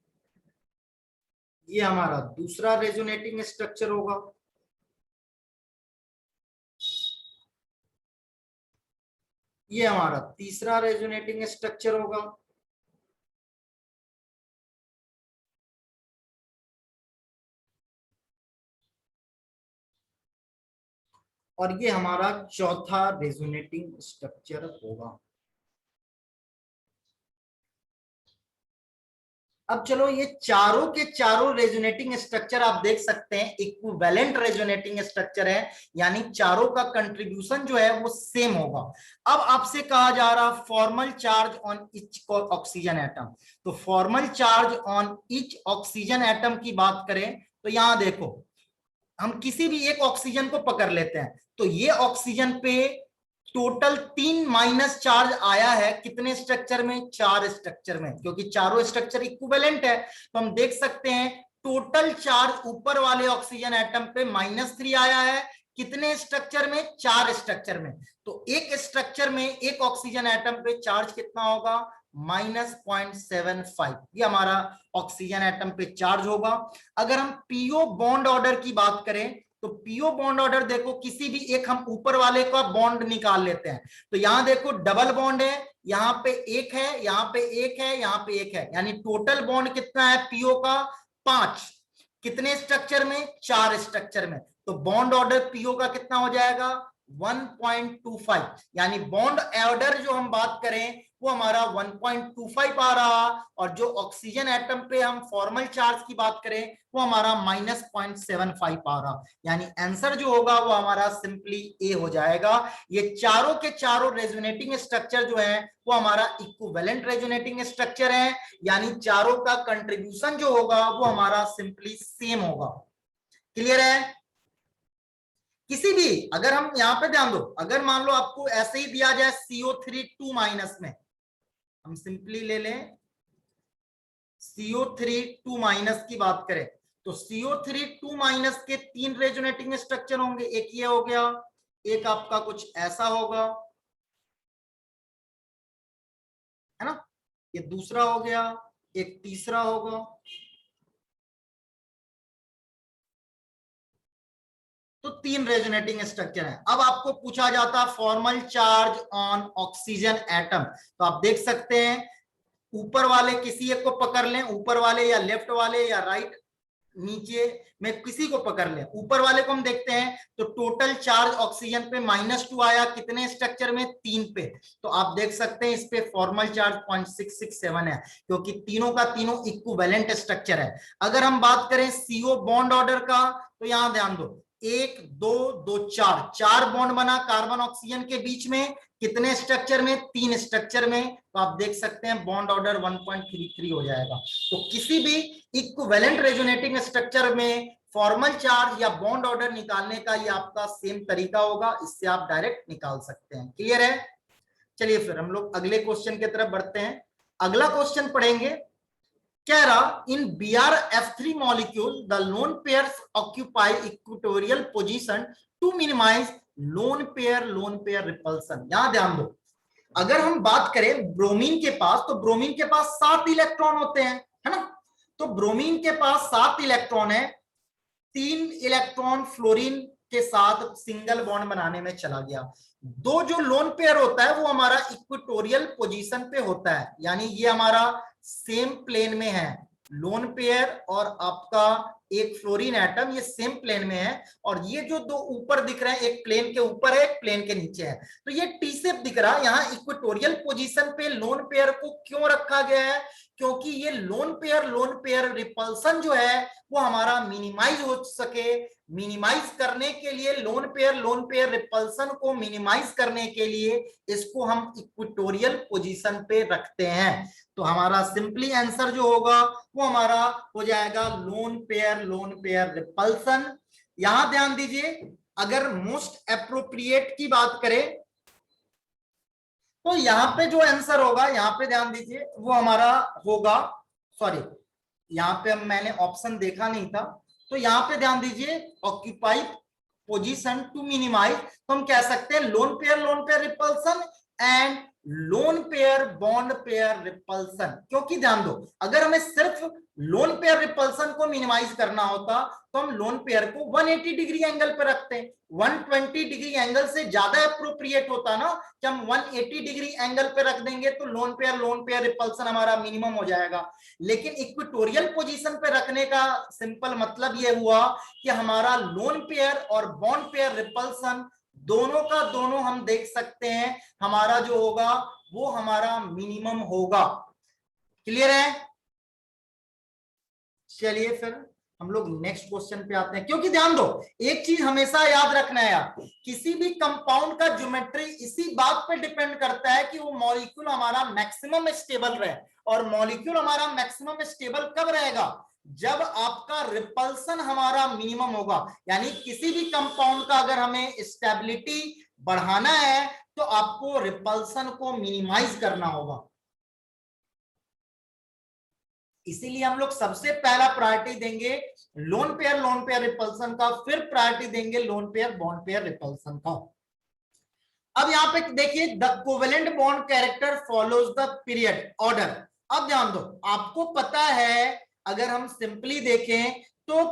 ये हमारा दूसरा रेजोनेटिंग स्ट्रक्चर होगा, ये हमारा तीसरा रेजोनेटिंग स्ट्रक्चर होगा, और ये हमारा चौथा रेजोनेटिंग स्ट्रक्चर होगा। अब चलो ये चारों के चारों रेजोनेटिंग स्ट्रक्चर आप देख सकते हैं इक्विवेलेंट रेजोनेटिंग स्ट्रक्चर है, यानी चारों का कंट्रीब्यूशन जो है वो सेम होगा। अब आपसे कहा जा रहा formal charge on each oxygen atom, तो formal charge on each oxygen atom की बात करें तो यहां देखो हम किसी भी एक ऑक्सीजन को पकड़ लेते हैं, तो ये ऑक्सीजन पे टोटल 3 माइनस चार्ज आया है, कितने स्ट्रक्चर में 4 स्ट्रक्चर में, क्योंकि चारों स्ट्रक्चर इक्विवेलेंट है। तो हम देख सकते हैं टोटल चार्ज ऊपर वाले ऑक्सीजन एटम पे -3 आया है, कितने स्ट्रक्चर में 4 स्ट्रक्चर में। तो एक स्ट्रक्चर में एक ऑक्सीजन एटम पे चार्ज कितना होगा -0.75, ये हमारा ऑक्सीजन एटम पे चार्ज होगा। अगर हम पीओ बॉन्ड ऑर्डर की बात करें तो पीओ बॉन्ड ऑर्डर देखो, किसी भी एक हम ऊपर वाले का बॉन्ड निकाल लेते हैं, तो यहां देखो डबल बॉन्ड है, यहां पे एक है, यहां पे एक है, यहां पे एक है, यानी टोटल बॉन्ड कितना है पीओ का 5, कितने स्ट्रक्चर में 4 स्ट्रक्चर में। तो बॉन्ड ऑर्डर पीओ का कितना हो जाएगा 1.25, यानी बॉन्ड ऑर्डर जो हम बात करें वो हमारा 1.25 आ रहा, और जो ऑक्सीजन एटम पे हम फॉर्मल चार्ज की बात करें वो हमारा -0.75 आ रहा, यानी आंसर जो होगा वो हमारा सिंपली ए हो जाएगा। ये चारों के चारों रेजोनेटिंग स्ट्रक्चर जो है वो हमारा इक्विवेलेंट रेजोनेटिंग स्ट्रक्चर है, यानी चारों का कंट्रीब्यूशन जो होगा वो हमारा सिंपली सेम होगा। क्लियर है? किसी भी अगर हम यहां पे ध्यान दो, अगर मान लो आपको ऐसे ही दिया जाए CO3 2- में, हम सिंपली ले लें CO3 2- की बात करें तो CO3 2- के 3 रेजोनेटिंग स्ट्रक्चर होंगे। एक ये हो गया, एक आपका कुछ ऐसा होगा, है ना, ये दूसरा हो गया, एक तीसरा होगा। तो 3 रेजोनेटिंग स्ट्रक्चर है। अब आपको पूछा जाता है formal charge on oxygen atom, तो आप देख सकते हैं ऊपर वाले किसी एक को पकड़ लें, ऊपर वाले या लेफ्ट वाले या राइट नीचे में किसी को पकड़ लें। ऊपर वाले को हम देखते हैं तो टोटल चार्ज ऑक्सीजन पे -2 आया, कितने स्ट्रक्चर में, 3 पे। तो आप देख सकते हैं इस पे फॉर्मल चार्ज 0.667 है, क्योंकि तीनों का तीनों इक्विवेलेंट स्ट्रक्चर है। अगर हम बात करें CO बॉन्ड ऑर्डर का, तो यहां ध्यान दो, 1 2 2 4 बॉन्ड बना कार्बन ऑक्सीजन के बीच में, कितने स्ट्रक्चर में, 3 स्ट्रक्चर में। तो आप देख सकते हैं बॉन्ड ऑर्डर 1.33 हो जाएगा। तो किसी भी इक्विवेलेंट रेजोनेटिंग स्ट्रक्चर में फॉर्मल चार्ज या बॉन्ड ऑर्डर निकालने का ये आपका सेम तरीका होगा, इससे आप डायरेक्ट निकाल सकते हैं। क्लियर है? चलिए फिर हम लोग अगले क्वेश्चन की तरफ बढ़ते हैं। अगला क्वेश्चन पढ़ेंगे, कह रहा in BrF3 molecule the lone pairs occupy equatorial position to minimise lone pair repulsion. यहां ध्यान दो, अगर हम बात करें ब्रोमीन के पास, तो ब्रोमीन के पास 7 इलेक्ट्रॉन होते हैं, है ना। तो ब्रोमीन के पास 7 इलेक्ट्रॉन है, 3 इलेक्ट्रॉन फ्लोरीन के साथ सिंगल बॉन्ड बनाने में चला गया। दो जो लोन पेयर होता है वो हमारा इक्वेटोरियल पोजीशन पे होता है, यानी ये हमारा सेम प्लेन में है, लोन पेयर और आपका एक फ्लोरीन एटम ये सेम प्लेन में है। और ये जो दो ऊपर दिख रहे हैं, एक प्लेन के ऊपर है, एक प्लेन के नीचे है, तो ये टी शेप दिख रहा है। यहाँ इक्वेटोरियल पोजीशन पे लोन पेयर को क्यों रखा गया है, क्योंकि ये लोन पेयर रिपल्सन जो है वो हमारा मिनिमाइज हो सके। मिनिमाइज करने के लिए लोन पेयर रिपल्सन को मिनिमाइज करने के लिए इसको हम इक्वेटोरियल पोजीशन पे रखते हैं। तो हमारा सिंपली आंसर जो होगा वो हमारा हो जाएगा लोन पेयर रिपल्सन। यहां ध्यान दीजिए, अगर मोस्ट एप्रोप्रिएट की बात करें तो यहां पे जो आंसर होगा, यहां पे ध्यान दीजिए, वो हमारा होगा, सॉरी यहां पे मैंने ऑप्शन देखा नहीं था, तो यहां पे ध्यान दीजिए ऑक्यूपाई पोजीशन टू मिनिमाइज, तो हम कह सकते हैं loan pair repulsion and lone pair bond pair repulsion. क्योंकि ध्यान दो, अगर हमें सिर्फ लोन पेयर रिपल्सन को मिनिमाइज करना होता तो हम लोन पेयर को 180 डिग्री एंगल पे रखते हैं। 120 डिग्री एंगल से ज्यादा अप्रोप्रिएट होता ना कि हम 180 डिग्री एंगल पे रख देंगे, तो लोन पेयर रिपल्सन हमारा मिनिमम हो जाएगा। लेकिन इक्वेटोरियल पोजीशन पे रखने का सिंपल मतलब यह हुआ कि हमारा लोन पेयर और बॉन्ड पेयर रिपल्सन दोनों का दोनों हम देख सकते हैं हमारा जो होगा वो हमारा मिनिमम होगा। क्लियर है? चलिए फिर हम लोग नेक्स्ट क्वेश्चन पे आते हैं। क्योंकि ध्यान दो, एक चीज हमेशा याद रखना है यार, किसी भी कंपाउंड का ज्योमेट्री इसी बात पे डिपेंड करता है कि वो मॉलिक्यूल हमारा मैक्सिमम स्टेबल रहे। और मॉलिक्यूल हमारा मैक्सिमम स्टेबल कब रहेगा, जब आपका रिपल्सन हमारा मिनिमम होगा। यानी किसी भी कंपाउंड का अगर हमें स्टेबिलिटी बढ़ाना है तो आपको रिपल्सन को मिनिमाइज करना होगा। इसीलिए हम लोग सबसे पहला प्रायोरिटी देंगे लोन पेयर रिपल्सन का, फिर प्रायोरिटी देंगे loan pair bond pair repulsion का। अब यहां पे देखिए, the covalent bond character follows the period order. अब ध्यान दो, आपको पता है अगर हम सिंपली देखें तो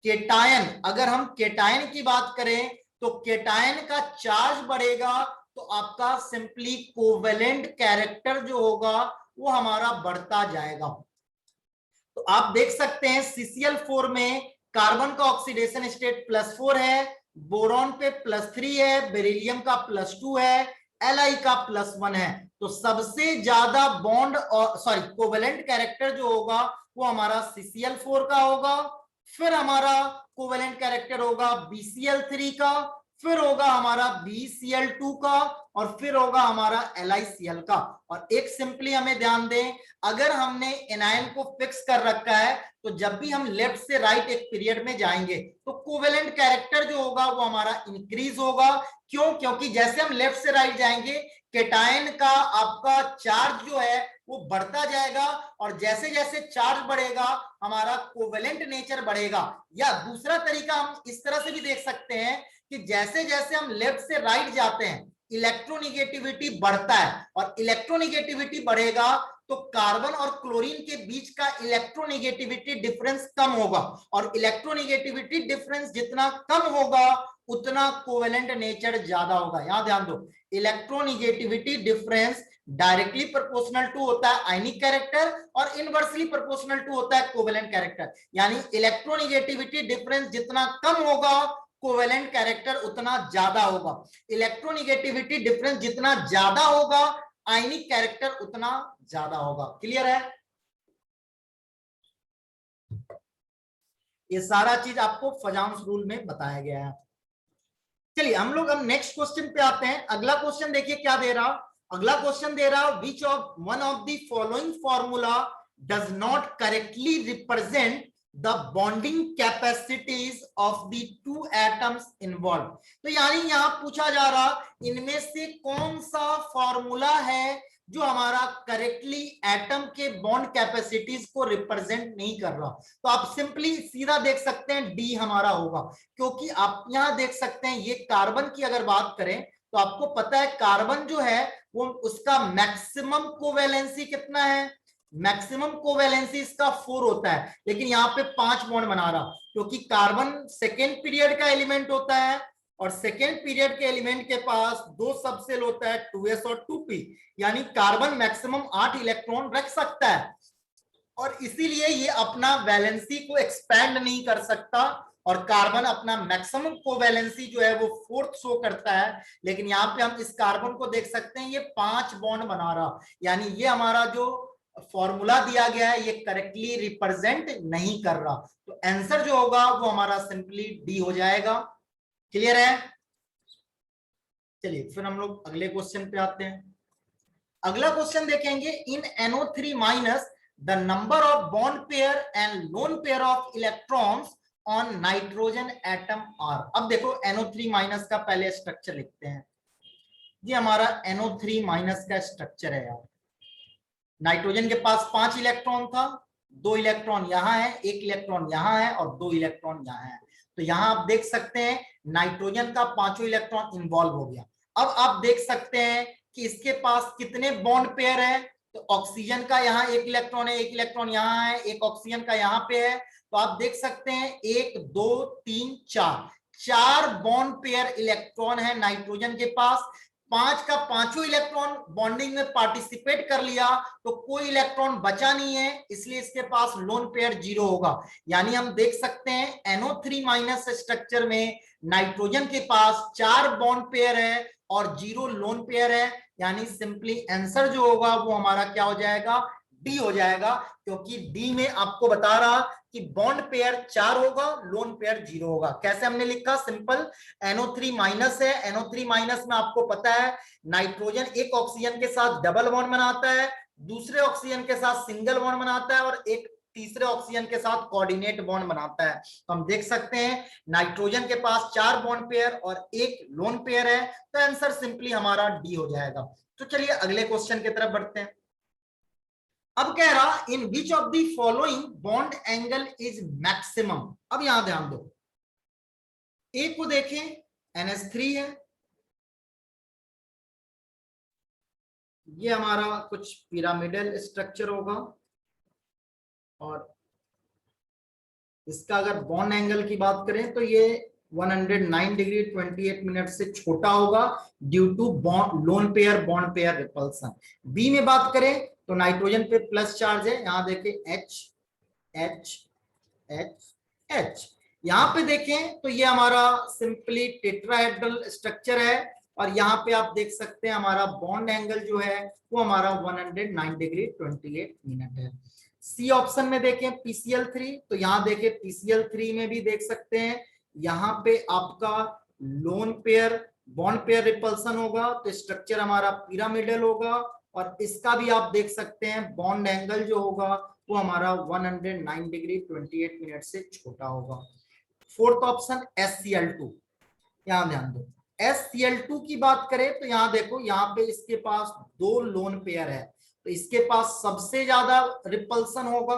केटायन, अगर हम केटायन की बात करें तो केटायन का चार्ज बढ़ेगा तो आपका सिंपली कोवेलेंट कैरेक्टर जो होगा वो हमारा बढ़ता जाएगा। तो आप देख सकते हैं CCl4 में कार्बन का ऑक्सीडेशन स्टेट +4 है, बोरॉन पे +3 है, बेरिलियम का +2 है, Li का +1 है। तो सबसे ज्यादा बॉन्ड और सॉरी कोवेलेंट कैरेक्टर जो होगा वो हमारा CCl4 का होगा, फिर हमारा कोवेलेंट कैरेक्टर होगा BCl3 का, फिर होगा हमारा BCl2 का, और फिर होगा हमारा LiCl का। और एक सिंपली हमें ध्यान दें, अगर हमने एनायन को फिक्स कर रखा है तो जब भी हम लेफ्ट से राइट एक पीरियड में जाएंगे तो कोवेलेंट कैरेक्टर जो होगा वो हमारा इंक्रीज होगा। क्यों? क्योंकि जैसे हम लेफ्ट से राइट जाएंगे केटायन का आपका चार्ज जो है वो बढ़ता जाएगा, और जैसे जैसे चार्ज बढ़ेगा हमारा कोवेलेंट नेचर बढ़ेगा। या दूसरा तरीका हम इस तरह से भी देख सकते हैं कि जैसे जैसे हम लेफ्ट से राइट जाते हैं इलेक्ट्रोनिगेटिविटी बढ़ता है, और इलेक्ट्रोनिगेटिविटी बढ़ेगा तो कार्बन और क्लोरीन के बीच का इलेक्ट्रोनिगेटिविटी डिफरेंस कम होगा, और इलेक्ट्रोनिगेटिविटी डिफरेंस जितना कम होगा उतना कोवेलेंट नेचर ज्यादा होगा। यहां ध्यान दो, electronegativity difference directly proportional to होता है आयनिक कैरेक्टर, और इनवर्सली प्रोपोर्शनल टू होता है कोवेलेंट कैरेक्टर। यानी इलेक्ट्रोनिगेटिविटी डिफरेंस जितना कम होगा कोवेलेंट कैरेक्टर उतना ज्यादा होगा, इलेक्ट्रोनिगेटिविटी डिफरेंस जितना ज्यादा होगा आयनिक कैरेक्टर उतना ज्यादा होगा। क्लियर है? ये सारा चीज आपको फजांस रूल में बताया गया है। चलिए हम लोग अब नेक्स्ट क्वेश्चन पे आते हैं। अगला क्वेश्चन देखिए क्या दे रहा। अगला क्वेश्चन दे रहा, which of one of the following formula does not correctly represent the bonding capacities of the two atoms involve. तो यानी यहां पूछा जा रहा इनमें से कौन सा फॉर्मूला है जो हमारा करेक्टली एटम के बॉन्ड कैपेसिटीज को रिप्रेजेंट नहीं कर रहा। तो आप सिंपली सीधा देख सकते हैं डी हमारा होगा, क्योंकि आप यहां देख सकते हैं ये कार्बन की अगर बात करें तो आपको पता है कार्बन जो है वो उसका मैक्सिमम कोवेलेंसी कितना है, मैक्सिमम कोवेलेंसी इसका 4 होता है, लेकिन यहाँ पे 5 बॉन्ड बना रहा, क्योंकि कार्बन सेकेंड पीरियड का एलिमेंट होता है, और सेकेंड पीरियड के एलिमेंट के पास 2 सबसेल होता है 2s और 2p, यानी कार्बन मैक्सिमम 8 इलेक्ट्रॉन रख सकता है, और इसीलिए ये अपना वैलेंसी को एक्सपैंड नहीं कर सकता, और कार्बन अपना मैक्सिमम कोवैलेंसी जो है वो 4th शो करता है। लेकिन यहाँ पे हम इस कार्बन को देख सकते हैं ये 5 बॉन्ड बना रहा, यानी ये हमारा जो फॉर्मूला दिया गया है ये करेक्टली रिप्रेजेंट नहीं कर रहा। तो आंसर जो होगा वो हमारा सिंपली डी हो जाएगा। क्लियर है? चलिए फिर हम लोग अगले क्वेश्चन पे आते हैं। अगला क्वेश्चन देखेंगे, in NO3 minus the number of bond pair and lone pair of electrons on nitrogen atom are. अब देखो NO3 माइनस का पहले स्ट्रक्चर लिखते हैं। ये हमारा NO3 माइनस का स्ट्रक्चर है यार। नाइट्रोजन के पास 5 इलेक्ट्रॉन था, 2 इलेक्ट्रॉन यहाँ है, 1 इलेक्ट्रॉन यहाँ है और 2 इलेक्ट्रॉन यहाँ है। तो यहाँ आप देख सकते हैं नाइट्रोजन का 5वां इलेक्ट्रॉन इन्वॉल्व हो गया। अब आप देख सकते हैं कि इसके पास कितने बॉन्ड पेयर है, तो ऑक्सीजन का यहाँ 1 इलेक्ट्रॉन है, 1 इलेक्ट्रॉन यहाँ है, 1 ऑक्सीजन का यहाँ पे है। तो आप देख सकते हैं 1 2 3 4 बॉन्ड पेयर इलेक्ट्रॉन है नाइट्रोजन के पास। 5 का 5वां इलेक्ट्रॉन बॉन्डिंग में पार्टिसिपेट कर लिया तो कोई इलेक्ट्रॉन बचा नहीं है, इसलिए इसके पास लोन पेयर 0 होगा। यानी हम देख सकते हैं NO3 माइनस स्ट्रक्चर में नाइट्रोजन के पास 4 बॉन्ड पेयर है और 0 लोन पेयर है, यानी सिंपली आंसर जो होगा वो हमारा क्या हो जाएगा, डी हो जाएगा, क्योंकि डी में आपको बता रहा कि बॉन्ड पेयर 4 होगा, लोन पेयर 0 होगा। कैसे हमने लिखा, सिंपल, NO3 माइनस है, NO3 माइनस में आपको पता है नाइट्रोजन एक ऑक्सीजन के साथ डबल बॉन्ड बनाता है, दूसरे ऑक्सीजन के साथ सिंगल बॉन्ड बनाता है और एक तीसरे ऑक्सीजन के साथ कोऑर्डिनेट बॉन्ड बनाता है। तो हम देख सकते हैं नाइट्रोजन के पास 4 बॉन्ड पेयर और 1 लोन पेयर है, तो आंसर सिंपली हमारा डी हो जाएगा। तो चलिए अगले क्वेश्चन की तरफ बढ़ते हैं। अब कह रहा, in which of the following bond angle is maximum. अब यहां ध्यान दो, ए को देखें, NH3 है, ये हमारा कुछ पिरामिडल स्ट्रक्चर होगा, और इसका अगर बॉन्ड एंगल की बात करें तो ये 109 डिग्री 28 मिनट से छोटा होगा due to lone pair bond pair repulsion. B में बात करें तो नाइट्रोजन पे प्लस चार्ज है, यहां देखें H H H H। यहां पे देखें तो ये हमारा सिंपली टेट्राहेड्रल स्ट्रक्चर है, और यहाँ पे आप देख सकते हैं हमारा बॉन्ड एंगल जो है वो हमारा 109 डिग्री 28 मिनट है। सी ऑप्शन में देखें PCl3, तो यहाँ देखें PCl3 में भी देख सकते हैं यहाँ पे आपका loan pair bond pair repulsion होगा तो स्ट्रक्चर हमारा पिरामिडल होगा, और इसका भी आप देख सकते हैं बॉन्ड एंगल जो होगा वो हमारा 109 डिग्री 28 मिनट से छोटा होगा। फोर्थ ऑप्शन SCl2, यहां ध्यान दो। SCl2 की बात करें तो यहां देखो, यहाँ पे इसके पास दो लोन पेयर है, तो इसके पास सबसे ज्यादा रिपल्सन होगा,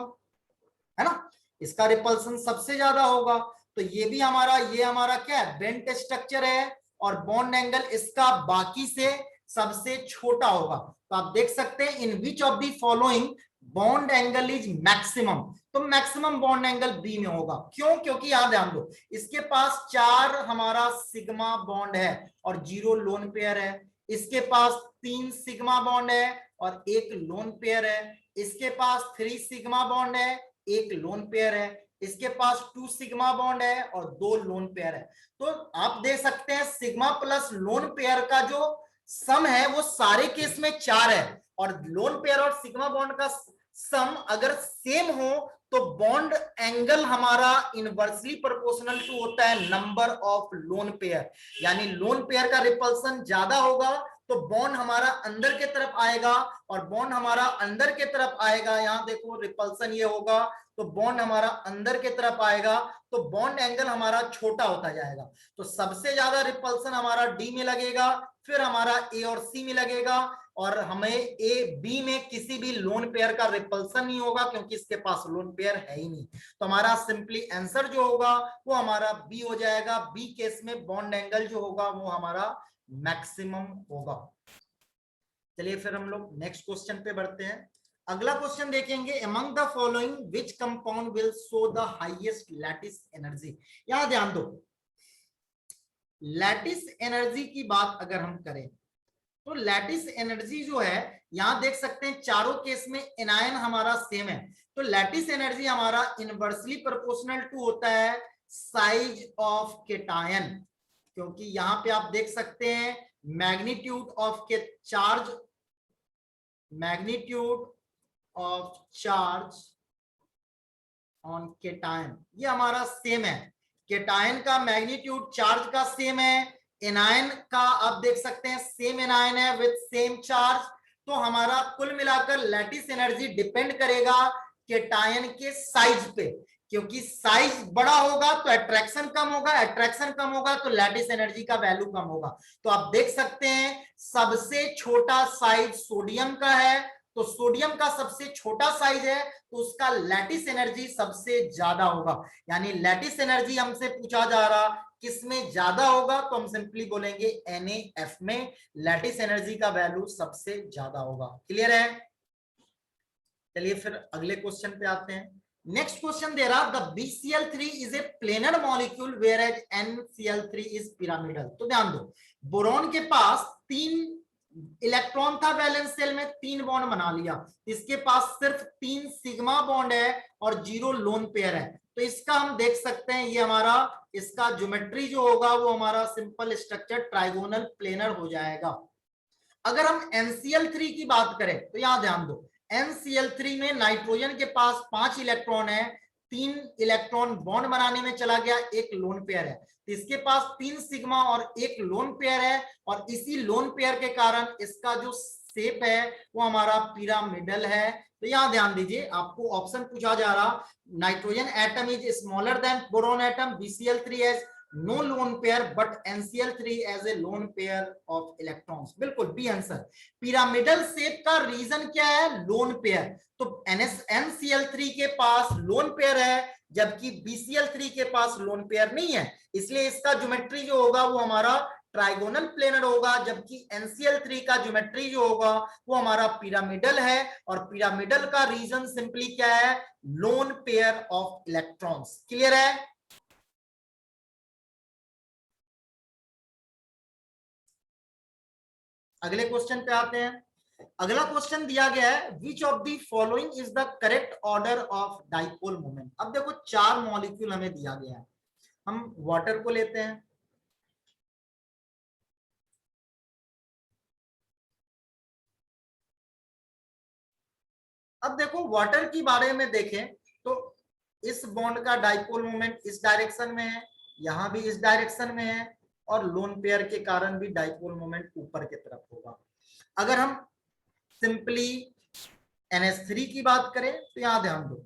है ना, इसका रिपल्सन सबसे ज्यादा होगा। तो ये भी हमारा, ये हमारा क्या है, बेंट स्ट्रक्चर है, और बॉन्ड एंगल इसका बाकी से सबसे छोटा होगा। तो आप देख सकते हैं in which of the following bond angle is maximum, तो मैक्सिमम बॉन्ड एंगल बी में होगा। क्यों? क्योंकि यहां ध्यान दो, इसके पास 4 हमारा सिग्मा बॉन्ड है और 0 लोन पेयर है, इसके पास 3 सिग्मा बॉन्ड है और 1 लोन पेयर है, इसके पास 3 सिग्मा बॉन्ड है, 1 लोन पेयर है, इसके पास 2 सिग्मा बॉन्ड है और 2 लोन पेयर है। तो आप देख सकते हैं सिग्मा प्लस लोन पेयर का जो सम है वो सारे केस में 4 है, और लोन पेयर और सिग्मा बॉन्ड का सम अगर सेम हो तो बॉन्ड एंगल हमारा इनवर्सली प्रोपोर्शनल टू होता है नंबर ऑफ लोन पेयर, यानी लोन पेयर का रिपल्सन ज्यादा होगा तो बॉन्ड हमारा अंदर के तरफ आएगा, और बॉन्ड हमारा अंदर के तरफ आएगा, यहां देखो रिपल्सन ये होगा तो बॉन्ड हमारा अंदर के तरफ आएगा, तो बॉन्ड एंगल हमारा छोटा होता जाएगा। तो सबसे ज्यादा रिपल्सन हमारा डी में लगेगा, फिर हमारा ए और सी में लगेगा, और हमें ए बी में किसी भी लोन पेयर का रिपल्सन नहीं होगा क्योंकि इसके पास लोन पेयर है ही नहीं। तो हमारा सिंपली आंसर जो होगा वो हमारा बी हो जाएगा। बी केस में बॉन्ड एंगल जो होगा वो हमारा मैक्सिमम होगा। चलिए फिर हम लोग नेक्स्ट क्वेश्चन पे बढ़ते हैं। अगला क्वेश्चन देखेंगे, among the following which compound will show the highest lattice energy. यहां ध्यान दो, लैटिस एनर्जी की बात अगर हम करें तो लैटिस एनर्जी जो है, यहां देख सकते हैं चारों केस में एनायन हमारा सेम है, तो लैटिस एनर्जी हमारा इनवर्सली प्रोपोर्शनल टू होता है साइज ऑफ केटायन, क्योंकि यहां पे आप देख सकते हैं मैग्नीट्यूड ऑफ के charge, magnitude of charge on cation ये हमारा सेम है, केटायन का मैग्नीट्यूड चार्ज का सेम है, एनायन का आप देख सकते हैं सेम एनायन है विद सेम चार्ज। तो हमारा कुल मिलाकर लैटिस एनर्जी डिपेंड करेगा केटायन के साइज पे, क्योंकि साइज बड़ा होगा तो अट्रैक्शन कम होगा, अट्रैक्शन कम होगा तो लैटिस एनर्जी का वैल्यू कम होगा। तो आप देख सकते हैं सबसे छोटा साइज सोडियम का है, तो सोडियम का सबसे छोटा साइज है तो उसका लैटिस एनर्जी सबसे ज्यादा होगा, यानी लैटिस एनर्जी हमसे पूछा जा रहा किसमें ज्यादा होगा, तो हम सिंपली बोलेंगे NaF में लैटिस एनर्जी का वैल्यू सबसे ज्यादा होगा। क्लियर है? चलिए फिर अगले क्वेश्चन पे आते हैं। नेक्स्ट क्वेश्चन दे रहा, the BCl3 is a planar molecule whereas NCl3 is pyramidal. तो ध्यान दो, बोरॉन के पास 3 इलेक्ट्रॉन था वैलेंस सेल में, 3 बॉन्ड बना लिया, इसके पास सिर्फ 3 सिग्मा बॉन्ड है और 0 लोन पेयर है, तो इसका हम देख सकते हैं ये हमारा, इसका ज्योमेट्री जो होगा वो हमारा सिंपल स्ट्रक्चर ट्राइगोनल प्लेनर हो जाएगा। अगर हम NCl3 की बात करें तो यहां ध्यान दो, NCl3 में नाइट्रोजन के पास 5 इलेक्ट्रॉन है, 3 इलेक्ट्रॉन बॉन्ड बनाने में चला गया, 1 लोन पेयर है, तो इसके पास 3 सिग्मा और 1 लोन पेयर है, और इसी लोन पेयर के कारण इसका जो शेप है वो हमारा पिरामिडल है। तो यहां ध्यान दीजिए, आपको ऑप्शन पूछा जा रहा, nitrogen atom is smaller than boron atom, BCl3 has no lone pair but NCl3 has a lone pair of electrons, बिल्कुल बी आंसर। पिरामिडल शेप का रीजन क्या है? Lone pair. तो NCl3 के पास लोन पेयर है जबकि BCl3 के पास lone pair नहीं है, इसलिए इसका ज्योमेट्री जो होगा वो हमारा ट्राइगोनल प्लेनर होगा, जबकि NCl3 का ज्योमेट्री जो होगा वो हमारा पिरामिडल है, और पिरामिडल का रीजन सिंपली क्या है? Lone pair of electrons. Clear है? अगले क्वेश्चन पे आते हैं। अगला क्वेश्चन दिया गया है, which of the following is the correct order of dipole moment. अब देखो 4 मॉलिक्यूल हमें दिया गया है, हम वाटर को लेते हैं, अब देखो वाटर की बारे में देखें तो इस बॉन्ड का डाइपोल मोमेंट इस डायरेक्शन में है, यहां भी इस डायरेक्शन में है, और लोन पेयर के कारण भी डाइपोल मोमेंट ऊपर की तरफ होगा। अगर हम सिंपली NH3 की बात करें तो यहां ध्यान दो,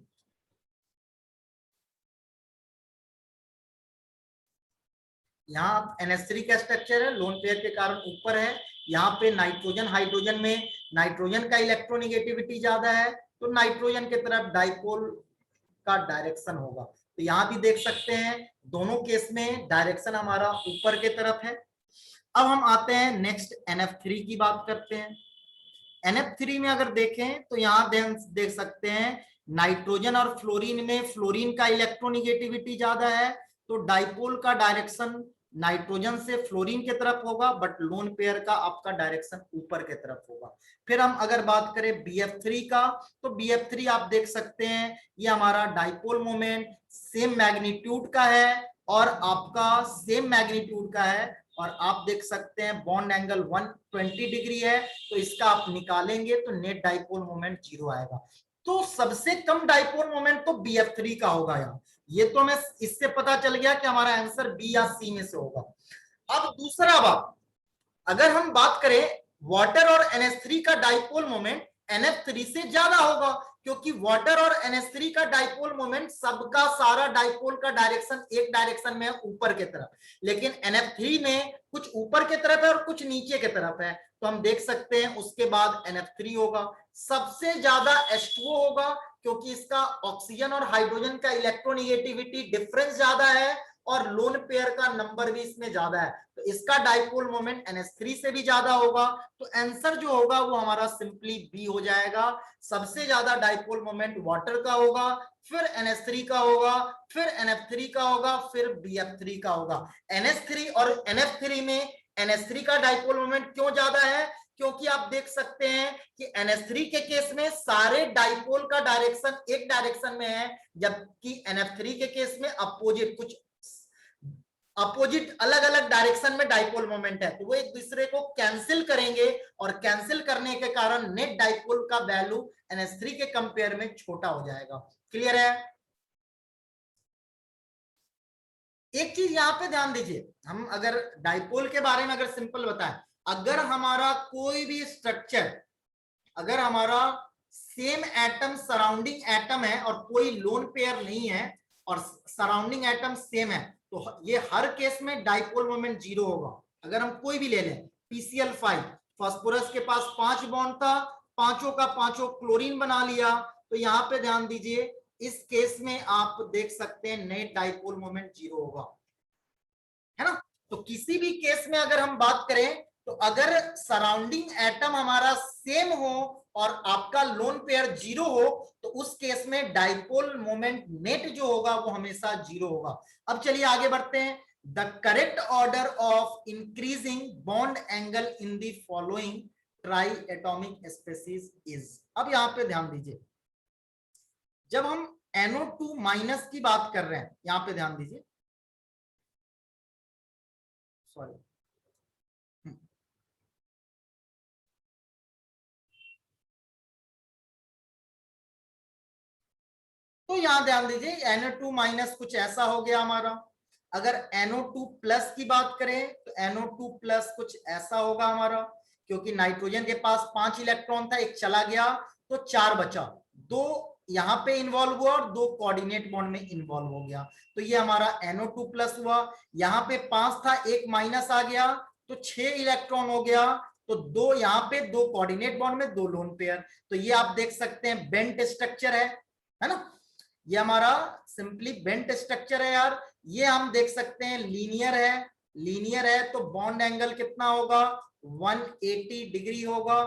यहाँ NH3 का स्ट्रक्चर है, लोन पेयर के कारण ऊपर है। यहाँ पे नाइट्रोजन हाइड्रोजन में नाइट्रोजन का इलेक्ट्रोनिगेटिविटी ज्यादा है, तो नाइट्रोजन की तरफ डाइपोल का डायरेक्शन होगा। तो यहाँ भी देख सकते हैं दोनों केस में डायरेक्शन हमारा ऊपर की तरफ है। अब हम आते हैं नेक्स्ट NF3 की बात करते हैं। NF3 में अगर देखें तो यहाँ देख सकते हैं नाइट्रोजन और फ्लोरीन में फ्लोरीन का इलेक्ट्रोनिगेटिविटी ज्यादा है, तो डाइपोल का डायरेक्शन नाइट्रोजन से फ्लोरीन की तरफ होगा, बट लोन पेयर का आपका डायरेक्शन ऊपर की तरफ होगा। फिर हम अगर बात करें BF3 का, तो BF3 आप देख सकते हैं ये हमारा डाइपोल मोमेंट सेम मैग्नीट्यूड का है और आपका सेम मैग्नीट्यूड का है, और आप देख सकते हैं बॉन्ड एंगल 120 डिग्री है, तो इसका आप निकालेंगे तो नेट डाइपोल मोमेंट 0 आएगा। तो सबसे कम डाइपोल मोमेंट तो BF3 का होगा यहाँ। ये तो हमें इससे पता चल गया कि हमारा आंसर बी या सी में से होगा। अब दूसरा बात, अगर हम बात करें वाटर और NH3 का डाइपोल मोमेंट NF3 से ज्यादा होगा, क्योंकि वाटर और NH3 का डाइपोल मोमेंट सबका सारा डाइपोल का डायरेक्शन एक डायरेक्शन में है ऊपर की तरफ, लेकिन NF3 में कुछ ऊपर की तरफ है और कुछ नीचे की तरफ है। तो हम देख सकते हैं उसके बाद NF3 होगा, सबसे ज्यादा H2O होगा, क्योंकि इसका ऑक्सीजन और हाइड्रोजन का इलेक्ट्रोनिगेटिविटी डिफरेंस ज्यादा है और लोन पेयर का नंबर भी इसमें ज्यादा है, तो इसका डाइपोल मोमेंट NH3 से भी ज्यादा होगा। तो आंसर जो होगा वो हमारा सिंपली बी हो जाएगा। सबसे ज्यादा डाइपोल मोमेंट वाटर का होगा, फिर NH3 का होगा, फिर NF3 का होगा, फिर BF3 का होगा। NH3 और NF3 में NH3 का डाइपोल मोमेंट क्यों ज्यादा है? क्योंकि आप देख सकते हैं कि NH3 के केस में सारे डाइपोल का डायरेक्शन एक डायरेक्शन में है, जबकि NF3 के केस में अपोजिट कुछ अपोजिट अलग अलग डायरेक्शन में डाइपोल मोमेंट है, तो वो एक दूसरे को कैंसिल करेंगे और कैंसिल करने के कारण नेट डाइपोल का वैल्यू NH3 के कंपेयर में छोटा हो जाएगा। क्लियर है? एक चीज यहां पे ध्यान दीजिए, हम अगर डाइपोल के बारे में अगर सिंपल बताएं, अगर हमारा कोई भी स्ट्रक्चर, अगर हमारा सेम एटम सराउंडिंग एटम है और कोई लोन पेयर नहीं है और सराउंडिंग एटम सेम है, तो ये हर केस में डाइपोल मोमेंट 0 होगा। अगर हम कोई भी ले लें PCl5, फास्फोरस के पास 5 बॉन्ड था, पांचों का पांचों क्लोरीन बना लिया, तो यहां पे ध्यान दीजिए इस केस में आप देख सकते हैं नेट डाइपोल मोमेंट 0 होगा, है ना। तो किसी भी केस में अगर हम बात करें तो अगर सराउंडिंग एटम हमारा सेम हो और आपका लोन पेयर 0 हो, तो उस केस में डाइपोल मोमेंट नेट जो होगा वो हमेशा 0 होगा। अब चलिए आगे बढ़ते हैं। The correct order of increasing bond angle in the following try atomic species is. अब यहां पे ध्यान दीजिए, जब हम NO2 माइनस की बात कर रहे हैं, यहां पे ध्यान दीजिए, सॉरी, तो यहां ध्यान दीजिए NO2 माइनस कुछ ऐसा हो गया हमारा। अगर NO2 प्लस की बात करें तो NO2 प्लस कुछ ऐसा होगा हमारा, क्योंकि नाइट्रोजन के पास 5 इलेक्ट्रॉन था, एक चला गया तो 4 बचा, 2 यहां पे इन्वॉल्व हुआ और 2 कोऑर्डिनेट बॉन्ड में इन्वॉल्व हो गया, तो ये हमारा NO2 प्लस हुआ। यहाँ पे 5 था, एक माइनस आ गया तो 6 इलेक्ट्रॉन हो गया, तो 2 यहाँ पे 2 कोऑर्डिनेट बॉन्ड में 2 लोन पेयर, तो ये आप देख सकते हैं बेंट स्ट्रक्चर है ना। ये हमारा सिंपली बेंट स्ट्रक्चर है यार। ये हम देख सकते हैं लीनियर है, लीनियर है तो बॉन्ड एंगल कितना होगा 180 डिग्री होगा।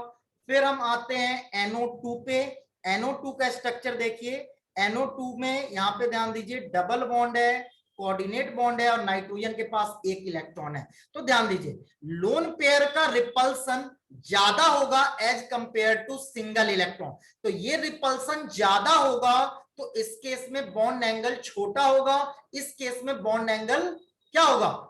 फिर हम आते हैं NO2 पे। NO2 का स्ट्रक्चर देखिए, NO2 में यहाँ पे ध्यान दीजिए डबल बॉन्ड है, कोऑर्डिनेट बॉन्ड है और नाइट्रोजन के पास एक इलेक्ट्रॉन है। तो ध्यान दीजिए लोन पेयर का रिपल्सन ज्यादा होगा as compare to single electron, तो ये रिपल्सन ज्यादा होगा तो इस केस में बॉन्ड एंगल छोटा होगा, इस केस में बॉन्ड एंगल क्या होगा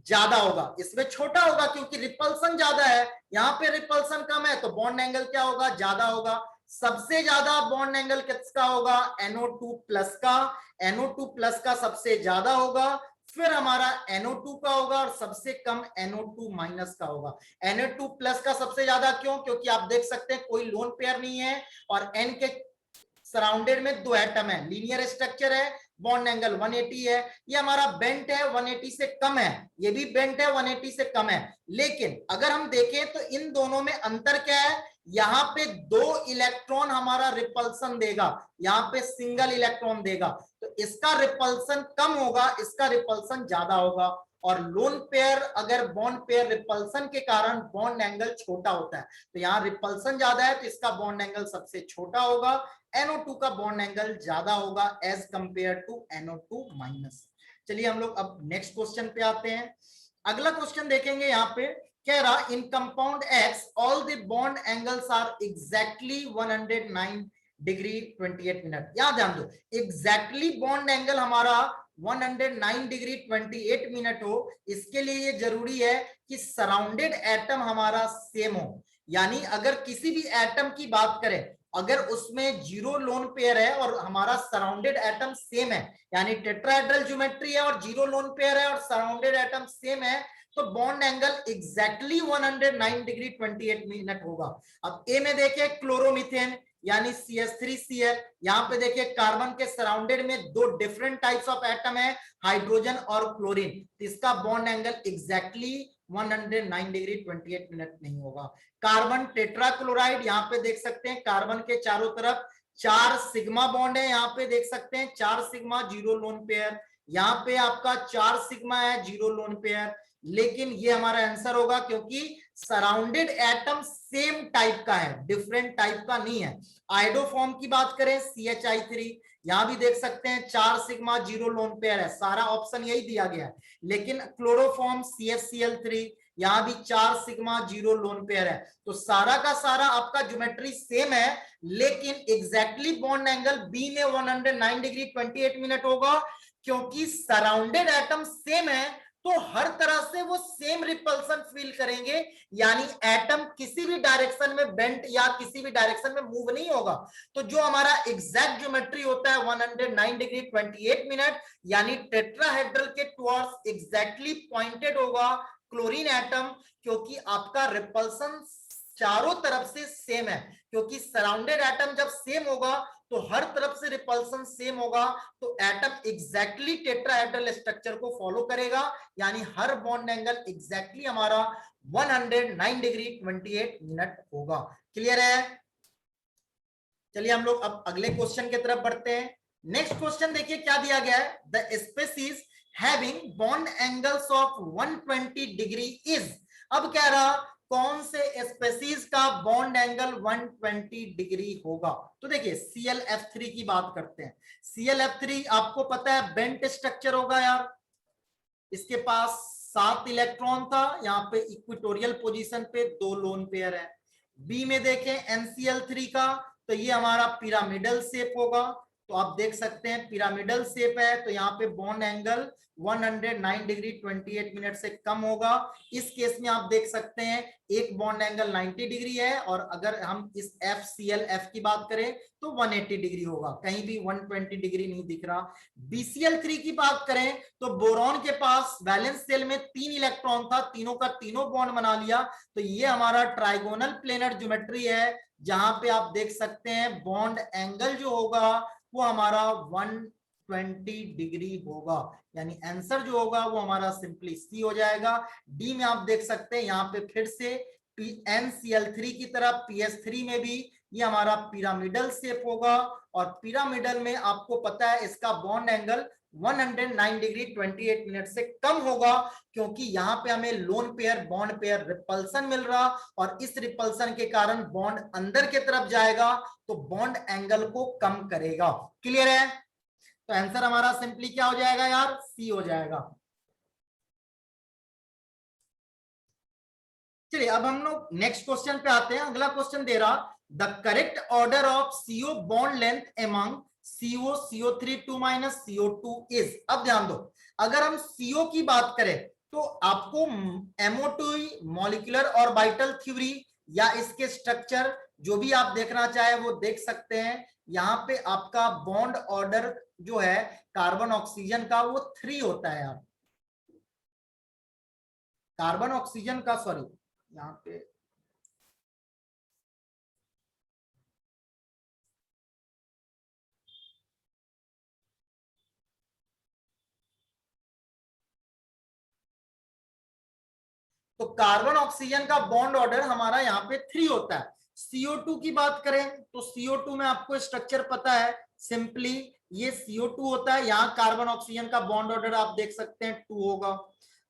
ज्यादा होगा, इसमें छोटा होगा क्योंकि रिपल्सन ज्यादा है, यहां पे रिपल्सन कम है तो बॉन्ड एंगल क्या होगा ज्यादा होगा। सबसे ज्यादा बॉन्ड एंगल किसका होगा NO2 प्लस का, NO2 प्लस का सबसे ज्यादा होगा। फिर हमारा NO2 का होगा और सबसे कम NO2 माइनस का होगा। NO2 प्लस का सबसे ज्यादा क्यों? क्योंकि आप देख सकते हैं कोई लोन पेयर नहीं है और N के सराउंडेड में 2 एटम है, लीनियर स्ट्रक्चर है, बॉन्ड एंगल 180 है। ये हमारा बेंट है 180 से कम है, ये भी बेंट है 180 से कम है। लेकिन अगर हम देखें तो इन दोनों में अंतर क्या है? यहाँ पे 2 इलेक्ट्रॉन हमारा रिपल्सन देगा, यहाँ पे सिंगल इलेक्ट्रॉन देगा, तो इसका रिपल्सन कम होगा, इसका रिपल्सन ज्यादा होगा। और लोन पेयर अगर बॉन्ड पेयर रिपल्सन के कारण बॉन्ड एंगल छोटा होता है, तो यहाँ रिपल्सन ज्यादा है तो इसका बॉन्ड एंगल सबसे छोटा होगा, NO2 का बॉन्ड एंगल ज्यादा होगा as compare to NO2 minus. चलिए हम लोग अब नेक्स्ट क्वेश्चन पे आते हैं। अगला क्वेश्चन देखेंगे, यहाँ पे कह रहा in compound X all the bond angles are exactly 109 degree 28 minute. याद ध्यान दो, एग्जैक्टली बॉन्ड एंगल हमारा 109 डिग्री 28 मिनट हो, इसके लिए ये जरूरी है कि सराउंडेड एटम हमारा सेम हो। यानी अगर किसी भी एटम की बात करें, अगर उसमें 0 लोन पेयर है और हमारा सराउंडेड एटम सेम है, यानी टेट्राहेड्रल ज्योमेट्री है और 0 लोन पेयर है और सराउंडेड एटम सेम है, तो bond angle exactly 109 degree 28 minute होगा। अब ए में देखिए क्लोरोमीथेन यानी CH3Cl, यहाँ पे देखिए कार्बन के सराउंडेड में 2 डिफरेंट टाइप्स ऑफ एटम है, हाइड्रोजन और क्लोरीन, तो इसका bond angle exactly 109 degree 28 minute नहीं होगा। कार्बन टेट्राक्लोराइड, यहाँ पे देख सकते हैं कार्बन के चारों तरफ 4 सिग्मा बॉन्ड है, यहाँ पे देख सकते हैं 4 सिग्मा 0 लोन पेयर, यहाँ पे आपका 4 सिग्मा है 0 लोन पेयर। लेकिन ये हमारा आंसर होगा क्योंकि सराउंडेड एटम सेम टाइप का है, डिफरेंट टाइप का नहीं है। आइडोफॉर्म की बात करें CHI3, यहां भी देख सकते हैं 4 सिग्मा 0 लोन पेयर है, सारा ऑप्शन यही दिया गया है। लेकिन क्लोरोफॉर्म CHCl3, यहां भी 4 सिग्मा 0 लोन पेयर है, तो सारा का सारा आपका ज्योमेट्री सेम है। लेकिन एग्जैक्टली बॉन्ड एंगल बी में 109 डिग्री 28 मिनट होगा, क्योंकि सराउंडेड एटम सेम है, तो हर तरह से वो सेम रिपल्सन फील करेंगे, यानी एटम किसी भी डायरेक्शन में बेंट या किसी भी डायरेक्शन में मूव नहीं होगा। तो जो हमारा एग्जैक्ट ज्योमेट्री होता है 109 डिग्री 28 मिनट, यानी टेट्राहेड्रल के टुवर्ड्स एग्जैक्टली पॉइंटेड होगा क्लोरीन एटम, क्योंकि आपका रिपल्सन चारों तरफ से सेम है। क्योंकि सराउंडेड एटम जब सेम होगा तो हर तरफ से रिपल्सन सेम होगा, तो एटम एग्जैक्टली टेट्राहेड्रल स्ट्रक्चर को फॉलो करेगा, यानी हर बॉन्ड एंगल एग्जैक्टली हमारा 109 डिग्री 28 मिनट होगा। क्लियर है? चलिए हम लोग अब अगले क्वेश्चन की तरफ बढ़ते हैं। नेक्स्ट क्वेश्चन देखिए क्या दिया गया है, the species having bond angles of 120 degree is. अब कह रहा कौन से स्पेसीज का बॉन्ड एंगल 120 डिग्री होगा। तो देखिए ClF3 की बात करते हैं। ClF3 आपको पता है बेंट स्ट्रक्चर होगा यार, इसके पास 7 इलेक्ट्रॉन था, यहाँ पे इक्वेटोरियल पोजीशन पे 2 लोन पेयर है। बी में देखें NCl3 का, तो ये हमारा पिरामिडल शेप होगा, तो आप देख सकते हैं पिरामिडल शेप है, तो यहाँ पे बॉन्ड एंगल 109 डिग्री 28 मिनट से कम होगा। इस केस में आप देख सकते हैं एक बॉन्ड एंगल 90 डिग्री है, और अगर हम इस FClF की बात करें तो 180 डिग्री होगा, कहीं भी 120 डिग्री नहीं दिख रहा। BCl3 की बात करें तो बोरॉन के पास वैलेंस शेल में 3 इलेक्ट्रॉन था, तीनों का तीनों बॉन्ड बना लिया, तो ये हमारा ट्राइगोनल प्लेनर ज्योमेट्री है, जहां पे आप देख सकते हैं बॉन्ड एंगल जो होगा वो हमारा 120 डिग्री होगा, यानी आंसर जो होगा वो हमारा सिंपली सी हो जाएगा। डी में आप देख सकते हैं यहाँ पे फिर से NCl3 की तरह PS3 में भी ये हमारा पिरामिडल शेप होगा, और पिरामिडल में आपको पता है इसका बॉन्ड एंगल 109 डिग्री 28 मिनट से कम होगा, क्योंकि यहाँ पे हमें lone pair bond pair repulsion मिल रहा, और इस रिपल्सन के कारण बॉन्ड अंदर की तरफ जाएगा तो बॉन्ड एंगल को कम करेगा। क्लियर है? तो आंसर हमारा सिंपली क्या हो जाएगा यार, सी हो जाएगा। चलिए अब हम लोग नेक्स्ट क्वेश्चन पे आते हैं। अगला क्वेश्चन दे रहा the correct order of CO bond length among CO CO3 2 minus CO2 is. अब ध्यान दो, अगर हम CO की बात करें तो आपको MO2 मॉलिक्यूलर ऑर्बिटल थ्योरी या इसके स्ट्रक्चर जो भी आप देखना चाहे वो देख सकते हैं। यहाँ पे आपका बॉन्ड ऑर्डर जो है कार्बन ऑक्सीजन का वो 3 होता है यार, कार्बन ऑक्सीजन का, सॉरी यहाँ पे तो कार्बन ऑक्सीजन का बॉन्ड ऑर्डर हमारा यहाँ पे 3 होता है। CO2 की बात करें तो CO2 में आपको स्ट्रक्चर पता है, सिंपली ये CO2 होता है, यहाँ कार्बन ऑक्सीजन का बॉन्ड ऑर्डर आप देख सकते हैं 2 होगा।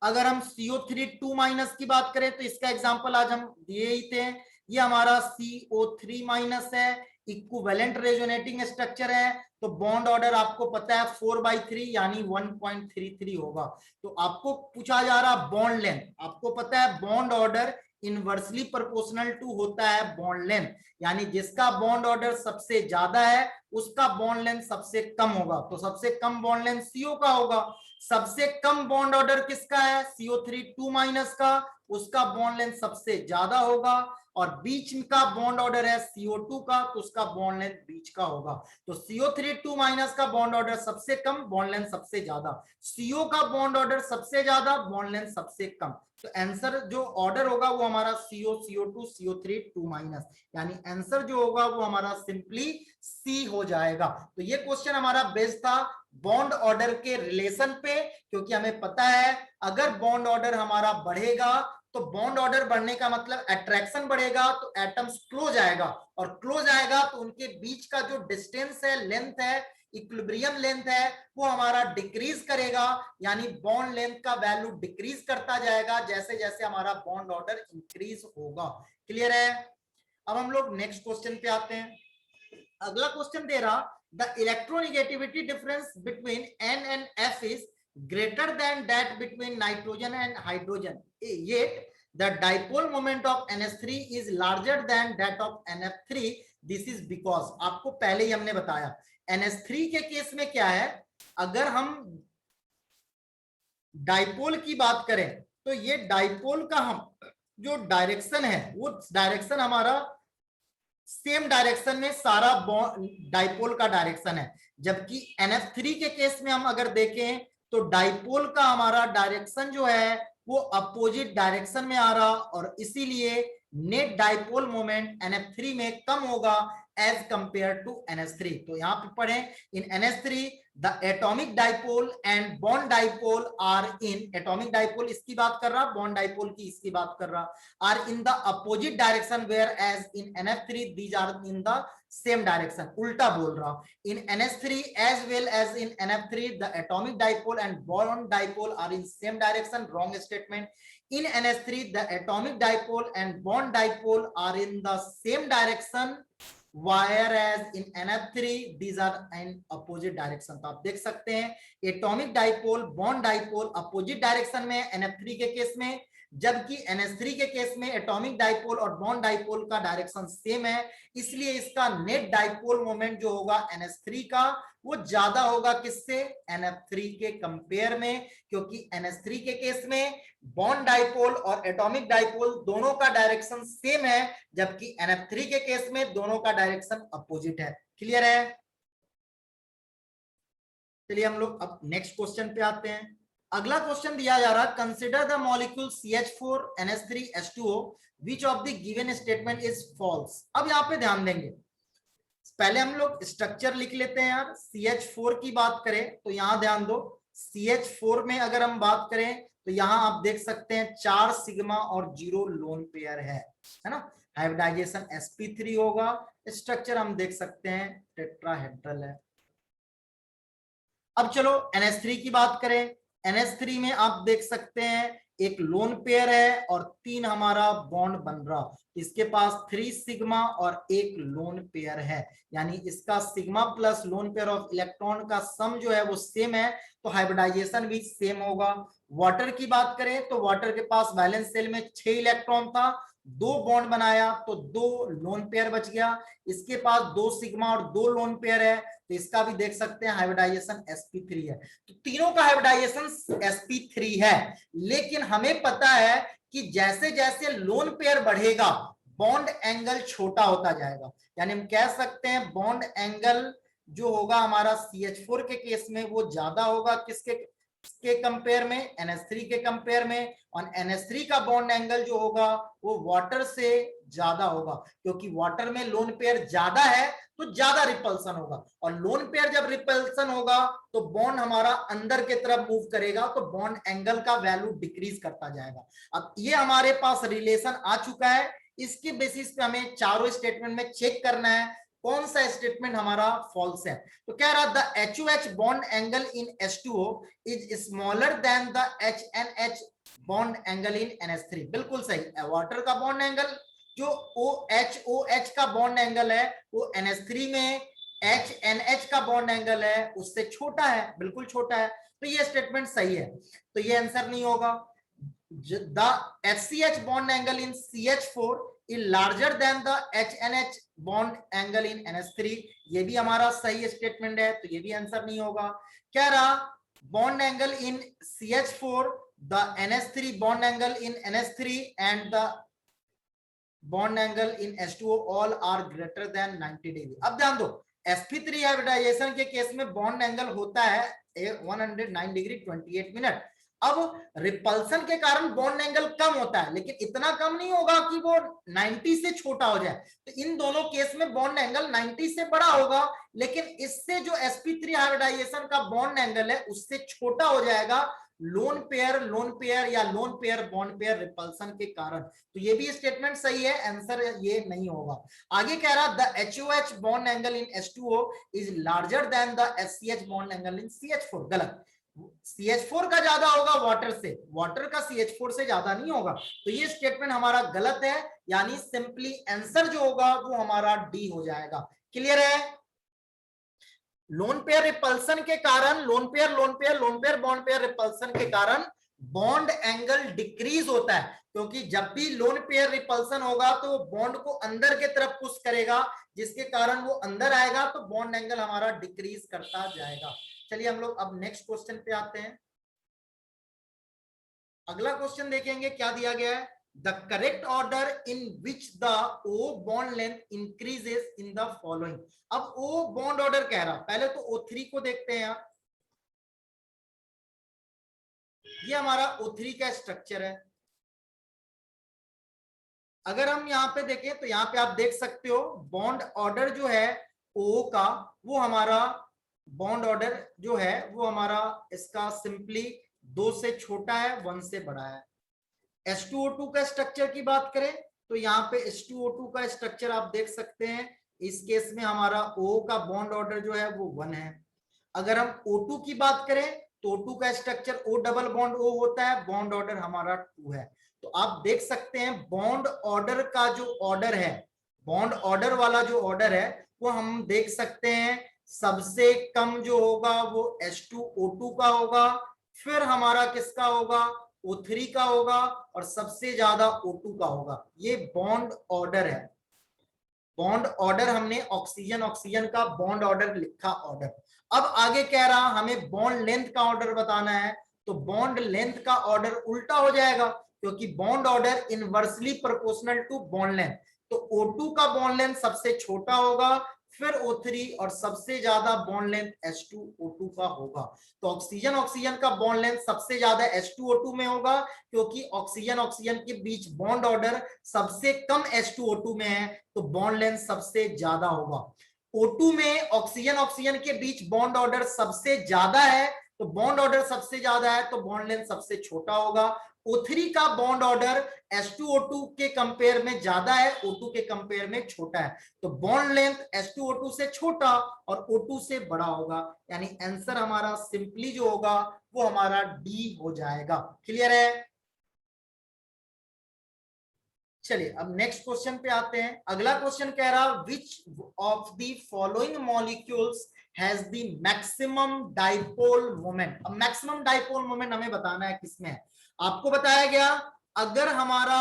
अगर हम CO3 2 माइनस की बात करें तो इसका एग्जांपल आज हम दिए ही थे, ये हमारा CO3 माइनस है, इक्विवेलेंट रेजोनेटिंग स्ट्रक्चर है, तो बॉन्ड ऑर्डर आपको पता है 4/3 यानी 1.33 होगा। तो आपको पूछा जा रहा बॉन्ड लेंथ, आपको पता है bond order inversely proportional to होता है बॉन्ड लेंथ, यानी जिसका बॉन्ड ऑर्डर सबसे ज्यादा है उसका बॉन्ड लेंथ सबसे कम होगा। तो सबसे कम बॉन्ड लेंथ CO का होगा। सबसे कम बॉन्ड ऑर्डर किसका है? CO3 2 माइनस का, उसका बॉन्ड लेंथ सबसे ज्यादा होगा। और बीच का बॉन्ड ऑर्डर है CO2 का, तो उसका बॉन्ड लेंथ बीच का होगा। तो CO3 2 माइनस का बॉन्ड ऑर्डर सबसे कम, बॉन्ड लेंथ सबसे ज्यादा। CO का बॉन्ड ऑर्डर सबसे ज्यादा, बॉन्ड लेंथ सबसे कम। तो आंसर जो ऑर्डर होगा वो हमारा CO, CO2, CO3 2 माइनस, यानी आंसर जो होगा वो हमारा सिंपली सी हो जाएगा। तो ये क्वेश्चन हमारा बेस्ड था बॉन्ड ऑर्डर के रिलेशन पे, क्योंकि हमें पता है अगर बॉन्ड ऑर्डर हमारा बढ़ेगा तो बॉन्ड ऑर्डर बढ़ने का मतलब अट्रैक्शन बढ़ेगा, तो एटम्स क्लोज आएगा, और क्लोज आएगा तो उनके बीच का जो डिस्टेंस है, लेंथ है, इक्विलिब्रियम लेंथ है, वो हमारा डिक्रीज करेगा, यानी बॉन्ड लेंथ का वैल्यू डिक्रीज करता जाएगा जैसे जैसे हमारा बॉन्ड ऑर्डर इंक्रीज होगा। क्लियर है? अब हम लोग नेक्स्ट क्वेश्चन पे आते हैं। अगला क्वेश्चन दे रहा, the electronegativity difference between N and F is greater than that between nitrogen and hydrogen, yet the dipole moment of NH3 is larger than that of NF3. This is because, आपको पहले ही हमने बताया NH3 के case में क्या है, अगर हम डाइपोल की बात करें तो ये डाइपोल का हम जो डायरेक्शन है वो डायरेक्शन हमारा सेम डायरेक्शन में सारा डाइपोल का डायरेक्शन है, जबकि NF3 के केस में हम अगर देखें तो डाइपोल का हमारा डायरेक्शन जो है वो अपोजिट डायरेक्शन में आ रहा, और इसीलिए नेट डाइपोल मोमेंट NF3 में कम होगा एज कंपेयर टू NH3। तो यहां पे पढ़ें, in NH3 the atomic dipole and bond dipole are in, atomic dipole इसकी बात कर रहा, बॉन्ड डाइपोल की इसकी बात कर रहा, are in the opposite direction, whereas in NF3 these are in the same direction. उल्टा बोल रहा, इन NH3 as well as in NF3 the atomic dipole and bond dipole are in same direction, wrong statement. In NH3 the atomic dipole and bond dipole are in the same direction, whereas in NF3 these are in opposite direction। तो आप देख सकते हैं atomic dipole bond dipole opposite direction में NF3 के case में, जबकि NH3 के केस में एटॉमिक डाइपोल और बॉन्ड डाइपोल का डायरेक्शन सेम है, इसलिए इसका नेट डाइपोल मोमेंट जो होगा NH3 का वो ज्यादा होगा किससे? NF3 के कंपेयर में, क्योंकि NH3 के केस में बॉन्ड डाइपोल और एटॉमिक डाइपोल दोनों का डायरेक्शन सेम है, जबकि NF3 के केस में दोनों का डायरेक्शन अपोजिट है। क्लियर है? चलिए हम लोग अब नेक्स्ट क्वेश्चन पे आते हैं। अगला क्वेश्चन दिया जा रहा, consider the molecule CH4 NH3 H2O which of the given statement is false. अब यहाँ पे ध्यान देंगे, पहले हम लोग स्ट्रक्चर लिख लेते हैं यार। CH4 की बात करें तो यहां ध्यान दो, CH4 में अगर हम बात करें तो यहां आप देख सकते हैं 4 सिग्मा और 0 लोन पेयर है ना। हाइब्रिडाइजेशन sp3 होगा, स्ट्रक्चर हम देख सकते हैं टेट्राहेड्रल है। अब चलो NH3 की बात करें, NH3 में आप देख सकते हैं एक लोन पेयर है और 3 हमारा बॉन्ड बन रहा, इसके पास 3 सिग्मा और 1 लोन पेयर है, यानी इसका sigma plus lone pair of electron का सम जो है वो सेम है, तो हाइब्रिडाइजेशन भी सेम होगा। वाटर की बात करें तो वाटर के पास वैलेंस शेल में 6 इलेक्ट्रॉन था, 2 बॉन्ड बनाया तो 2 लोन पेयर बच गया, इसके पास 2 सिग्मा और 2 लोन पेयर है, तो इसका भी देख सकते हैं हाइब्रिडाइजेशन sp3 है। तो तीनों का हाइब्रिडाइजेशन sp3 है, लेकिन हमें पता है कि जैसे जैसे लोन पेयर बढ़ेगा बॉन्ड एंगल छोटा होता जाएगा, यानी हम कह सकते हैं बॉन्ड एंगल जो होगा हमारा CH4 के केस में वो ज्यादा होगा किसके? के कंपेयर में, NH3 के कंपेयर में, और NH3 का बॉन्ड एंगल जो होगा वो वाटर से ज्यादा होगा, क्योंकि वाटर में लोन पेयर ज्यादा है तो ज्यादा रिपल्सन होगा, और लोन पेयर जब रिपल्सन होगा तो बॉन्ड हमारा अंदर की तरफ मूव करेगा, तो बॉन्ड एंगल का वैल्यू डिक्रीज करता जाएगा। अब ये हमारे पास रिलेशन आ चुका है, इसके बेसिस पे हमें चारों स्टेटमेंट में चेक करना है कौन सा स्टेटमेंट हमारा फॉल्स है। तो क्या रहा, the HOH bond angle in H2O is smaller then the HNH bond angle in NH3। बिल्कुल सही, वाटर का बॉन्ड एंगल जो OH का बॉन्ड एंगल है वो NH3 में HNH का बॉन्ड एंगल है उससे छोटा है, बिल्कुल छोटा है, तो ये स्टेटमेंट सही है, तो ये आंसर नहीं होगा। The HCH bond angle in CH4 is larger than the HNH bond angle in NH3, ये भी हमारा सही स्टेटमेंट है, तो ये भी आंसर नहीं होगा। क्या रहा, bond angle in CH4, the NH3 bond angle in NH3 and the bond angle in H2O all are greater than 90 degree. अब ध्यान दो, sp3 हाइब्रिडाइजेशन के केस में बॉन्ड एंगल होता है 109 डिग्री 28 मिनट। अब रिपल्सन के कारण बॉन्ड एंगल कम होता है, लेकिन इतना कम नहीं होगा कि वो 90 से छोटा हो जाए, तो इन दोनों केस में बॉन्ड एंगल 90 से बड़ा होगा, लेकिन इससे जो sp3 हाइब्रिडाइजेशन का बॉन्ड एंगल है उससे छोटा हो जाएगा लोन पेयर या loan pair bond pair repulsion के कारण। तो ये भी स्टेटमेंट सही है, आंसर ये नहीं होगा। आगे कह रहा, the HOH bond angle in H2O is larger than the SCH bond angle in CH4। गलत, CH4 का ज्यादा होगा वाटर से, वाटर का CH4 से ज्यादा नहीं होगा, तो ये स्टेटमेंट हमारा गलत है, यानी सिंपली आंसर जो होगा वो हमारा डी हो जाएगा। क्लियर है, लोन पेयर रिपल्सन के कारण, loan pair bond pair repulsion के कारण बॉन्ड एंगल डिक्रीज होता है, क्योंकि जब भी लोन पेयर रिपल्सन होगा तो बॉन्ड को अंदर की तरफ पुश करेगा, जिसके कारण वो अंदर आएगा, तो बॉन्ड एंगल हमारा डिक्रीज करता जाएगा। चलिए हम लोग अब नेक्स्ट क्वेश्चन पे आते हैं। अगला क्वेश्चन देखेंगे क्या दिया गया है, the correct order in which the O bond length increases in the following. अब O बॉन्ड ऑर्डर कह रहा, पहले तो O3 को देखते हैं यार, ये हमारा O3 का स्ट्रक्चर है। अगर हम यहाँ पे देखें तो यहाँ पे आप देख सकते हो बॉन्ड ऑर्डर जो है O का, वो हमारा बॉन्ड ऑर्डर जो है वो हमारा इसका सिंपली 2 से छोटा है, 1 से बड़ा है। H2O2 का स्ट्रक्चर की बात करें तो यहाँ पे H2O2 का स्ट्रक्चर आप देख सकते हैं, इस केस में हमारा O का बॉन्ड ऑर्डर जो है वो 1 है। अगर हम O2 की बात करें तो O2 का structure O double bond O होता है, बॉन्ड ऑर्डर हमारा 2 है। तो आप देख सकते हैं बॉन्ड ऑर्डर का जो ऑर्डर है, बॉन्ड ऑर्डर वाला जो ऑर्डर है वो हम देख सकते हैं, सबसे कम जो होगा वो H2O2 का होगा, फिर हमारा किसका होगा, O3 का होगा, और सबसे ज्यादा O2 का होगा। ये बॉन्ड ऑर्डर है, बॉन्ड ऑर्डर हमने ऑक्सीजन का बॉन्ड ऑर्डर लिखा ऑर्डर। अब आगे कह रहा हमें बॉन्ड लेंथ का ऑर्डर बताना है, तो बॉन्ड लेंथ का ऑर्डर उल्टा हो जाएगा, क्योंकि bond order inversely proportional to bond length, तो O2 का बॉन्ड लेंथ सबसे छोटा होगा, फिर O3, और सबसे ज्यादा बॉन्ड लेंथ H2O2 का होगा। तो ऑक्सीजन का बॉन्ड लेंथ सबसे ज्यादा H2O2 में होगा, क्योंकि ऑक्सीजन के बीच बॉन्ड ऑर्डर सबसे कम H2O2 में है, तो बॉन्ड लेंथ सबसे ज्यादा होगा। O2 में ऑक्सीजन के बीच बॉन्ड ऑर्डर सबसे ज्यादा है, तो बॉन्ड ऑर्डर सबसे ज्यादा है तो बॉन्ड लेंथ सबसे छोटा होगा। O3 का बॉन्ड ऑर्डर H2O2 के कंपेयर में ज्यादा है, O2 के कंपेयर में छोटा है, तो बॉन्ड लेंथ H2O2 से छोटा और O2 से बड़ा होगा, यानी आंसर हमारा सिंपली जो होगा वो हमारा डी हो जाएगा। क्लियर है, चलिए अब नेक्स्ट क्वेश्चन पे आते हैं। अगला क्वेश्चन कह रहा विच of the following molecules has the maximum dipole moment. अब मैक्सिमम डाइपोल मोमेंट हमें बताना है किसमें है। आपको बताया गया अगर हमारा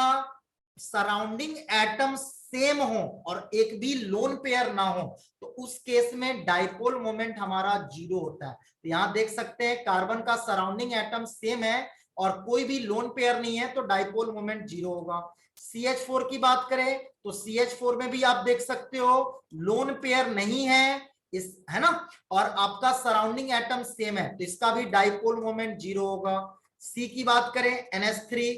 सराउंडिंग एटम सेम हो और एक भी लोन पेयर ना हो तो उस केस में डाइपोल मोमेंट हमारा 0 होता है। तो यहां देख सकते हैं कार्बन का सराउंडिंग एटम सेम है और कोई भी लोन पेयर नहीं है, तो डाइपोल मोमेंट 0 होगा। CH4 की बात करें तो CH4 में भी आप देख सकते हो लोन पेयर नहीं है, इस, है ना, और आपका सराउंडिंग एटम सेम है तो इसका भी डाइपोल मोमेंट 0 होगा। सी की बात करें NH3,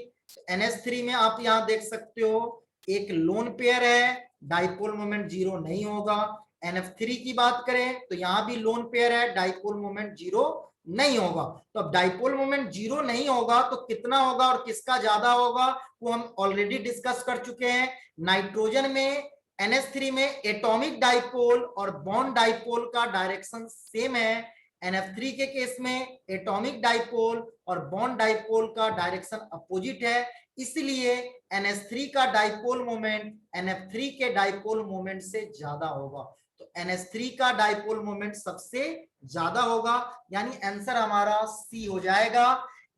NH3 में आप यहां देख सकते हो एक लोन पेयर है, डाइपोल मोमेंट 0 नहीं होगा। NF3 की बात करें तो यहां भी लोन पेयर है, डाइपोल मोमेंट 0 नहीं होगा। तो अब डाइपोल मोमेंट 0 नहीं होगा तो कितना होगा और किसका ज्यादा होगा वो हम ऑलरेडी डिस्कस कर चुके हैं। नाइट्रोजन में NH3 में एटॉमिक डाइपोल और बॉन्ड डाइपोल का डायरेक्शन सेम है। NF3 के केस में एटॉमिक डाइपोल और बॉन्ड डाइपोल का डायरेक्शन अपोजिट है, इसलिए NH3 का डाइपोल मोमेंट NF3 के डाइपोल मोमेंट से ज्यादा होगा। तो NH3 का डाइपोल मोमेंट सबसे ज्यादा होगा, यानी आंसर हमारा सी हो जाएगा।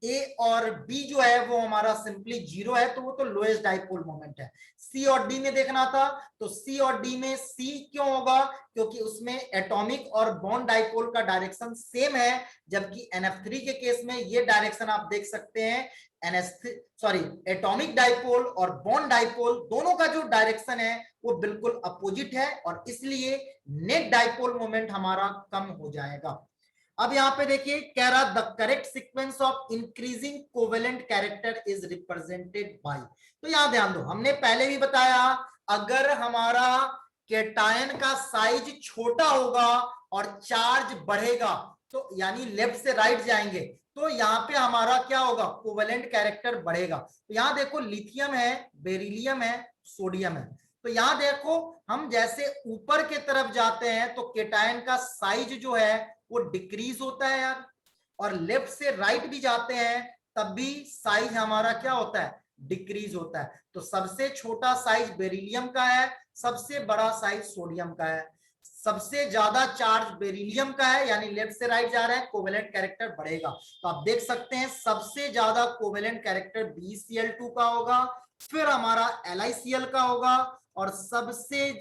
ए और बी जो है वो हमारा सिंपली 0 है तो वो तो लोएस्ट डाइपोल मोमेंट है। सी और डी में देखना था तो सी और डी में सी क्यों होगा, क्योंकि उसमें एटॉमिक और बॉन्ड डाइपोल का डायरेक्शन सेम है, जबकि NF3 के केस में ये डायरेक्शन आप देख सकते हैं एटॉमिक डाइपोल और बॉन्ड डाइपोल दोनों का जो डायरेक्शन है वो बिल्कुल अपोजिट है और इसलिए नेट डाइपोल मोमेंट हमारा कम हो जाएगा। अब यहां पे देखिए कह रहा the correct sequence of increasing covalent character is represented by. तो यहां ध्यान दो, हमने पहले भी बताया अगर हमारा केटायन का साइज छोटा होगा और चार्ज बढ़ेगा तो यानी लेफ्ट से राइट जाएंगे तो यहाँ पे हमारा क्या होगा, कोवेलेंट कैरेक्टर बढ़ेगा। तो यहाँ देखो लिथियम है, बेरिलियम है, सोडियम है, तो यहाँ देखो हम जैसे ऊपर के तरफ जाते हैं तो केटायन का साइज जो है वो डिक्रीज होता है यार, और लेफ्ट से राइट भी जाते हैं तब भी साइज हमारा क्या होता है, डिक्रीज होता है। तो सबसे छोटा साइज बेरिलियम का है, सबसे बड़ा साइज सोडियम का है, सबसे ज्यादा चार्ज बेरिलियम का है, यानी लेफ्ट से राइट जा रहा है, कोवेलेंट कैरेक्टर बढ़ेगा। तो आप देख सकते हैं सबसे ज्यादा कोवेलेंट कैरेक्टर BeCl2 का होगा, फिर हमारा LiCl का होगा, और सबसे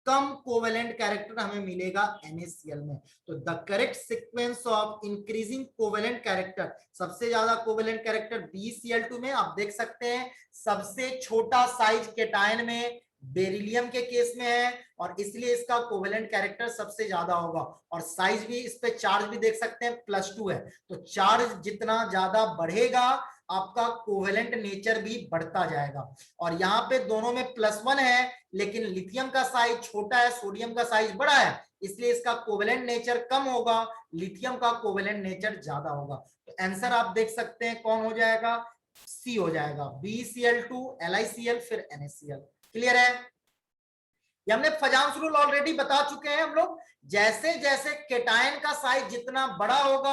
कम कोवेलेंट कैरेक्टर हमें मिलेगा NaCl में। तो the correct sequence of increasing covalent character, सबसे ज्यादा कोवेलेंट कैरेक्टर BeCl2 में आप देख सकते हैं, सबसे छोटा साइज केटायन में बेरिलियम के केस में है और इसलिए इसका कोवेलेंट कैरेक्टर सबसे ज्यादा होगा, और साइज भी इस पे चार्ज भी देख सकते हैं +2 है। तो चार्ज जितना ज्यादा बढ़ेगा आपका कोवेलेंट नेचर भी बढ़ता जाएगा, और यहाँ पे दोनों में +1 है, लेकिन लिथियम का साइज छोटा है, सोडियम का साइज बड़ा है, इसलिए इसका कोवेलेंट नेचर कम होगा, लिथियम का कोवेलेंट नेचर ज्यादा होगा। तो आंसर आप देख सकते हैं कौन हो जाएगा, सी हो जाएगा, BeCl2 LiCl फिर NaCl। क्लियर है? ये हमने फजांस रूल ऑलरेडी बता चुके हैं हम लोग, जैसे जैसे केटायन का साइज जितना बड़ा होगा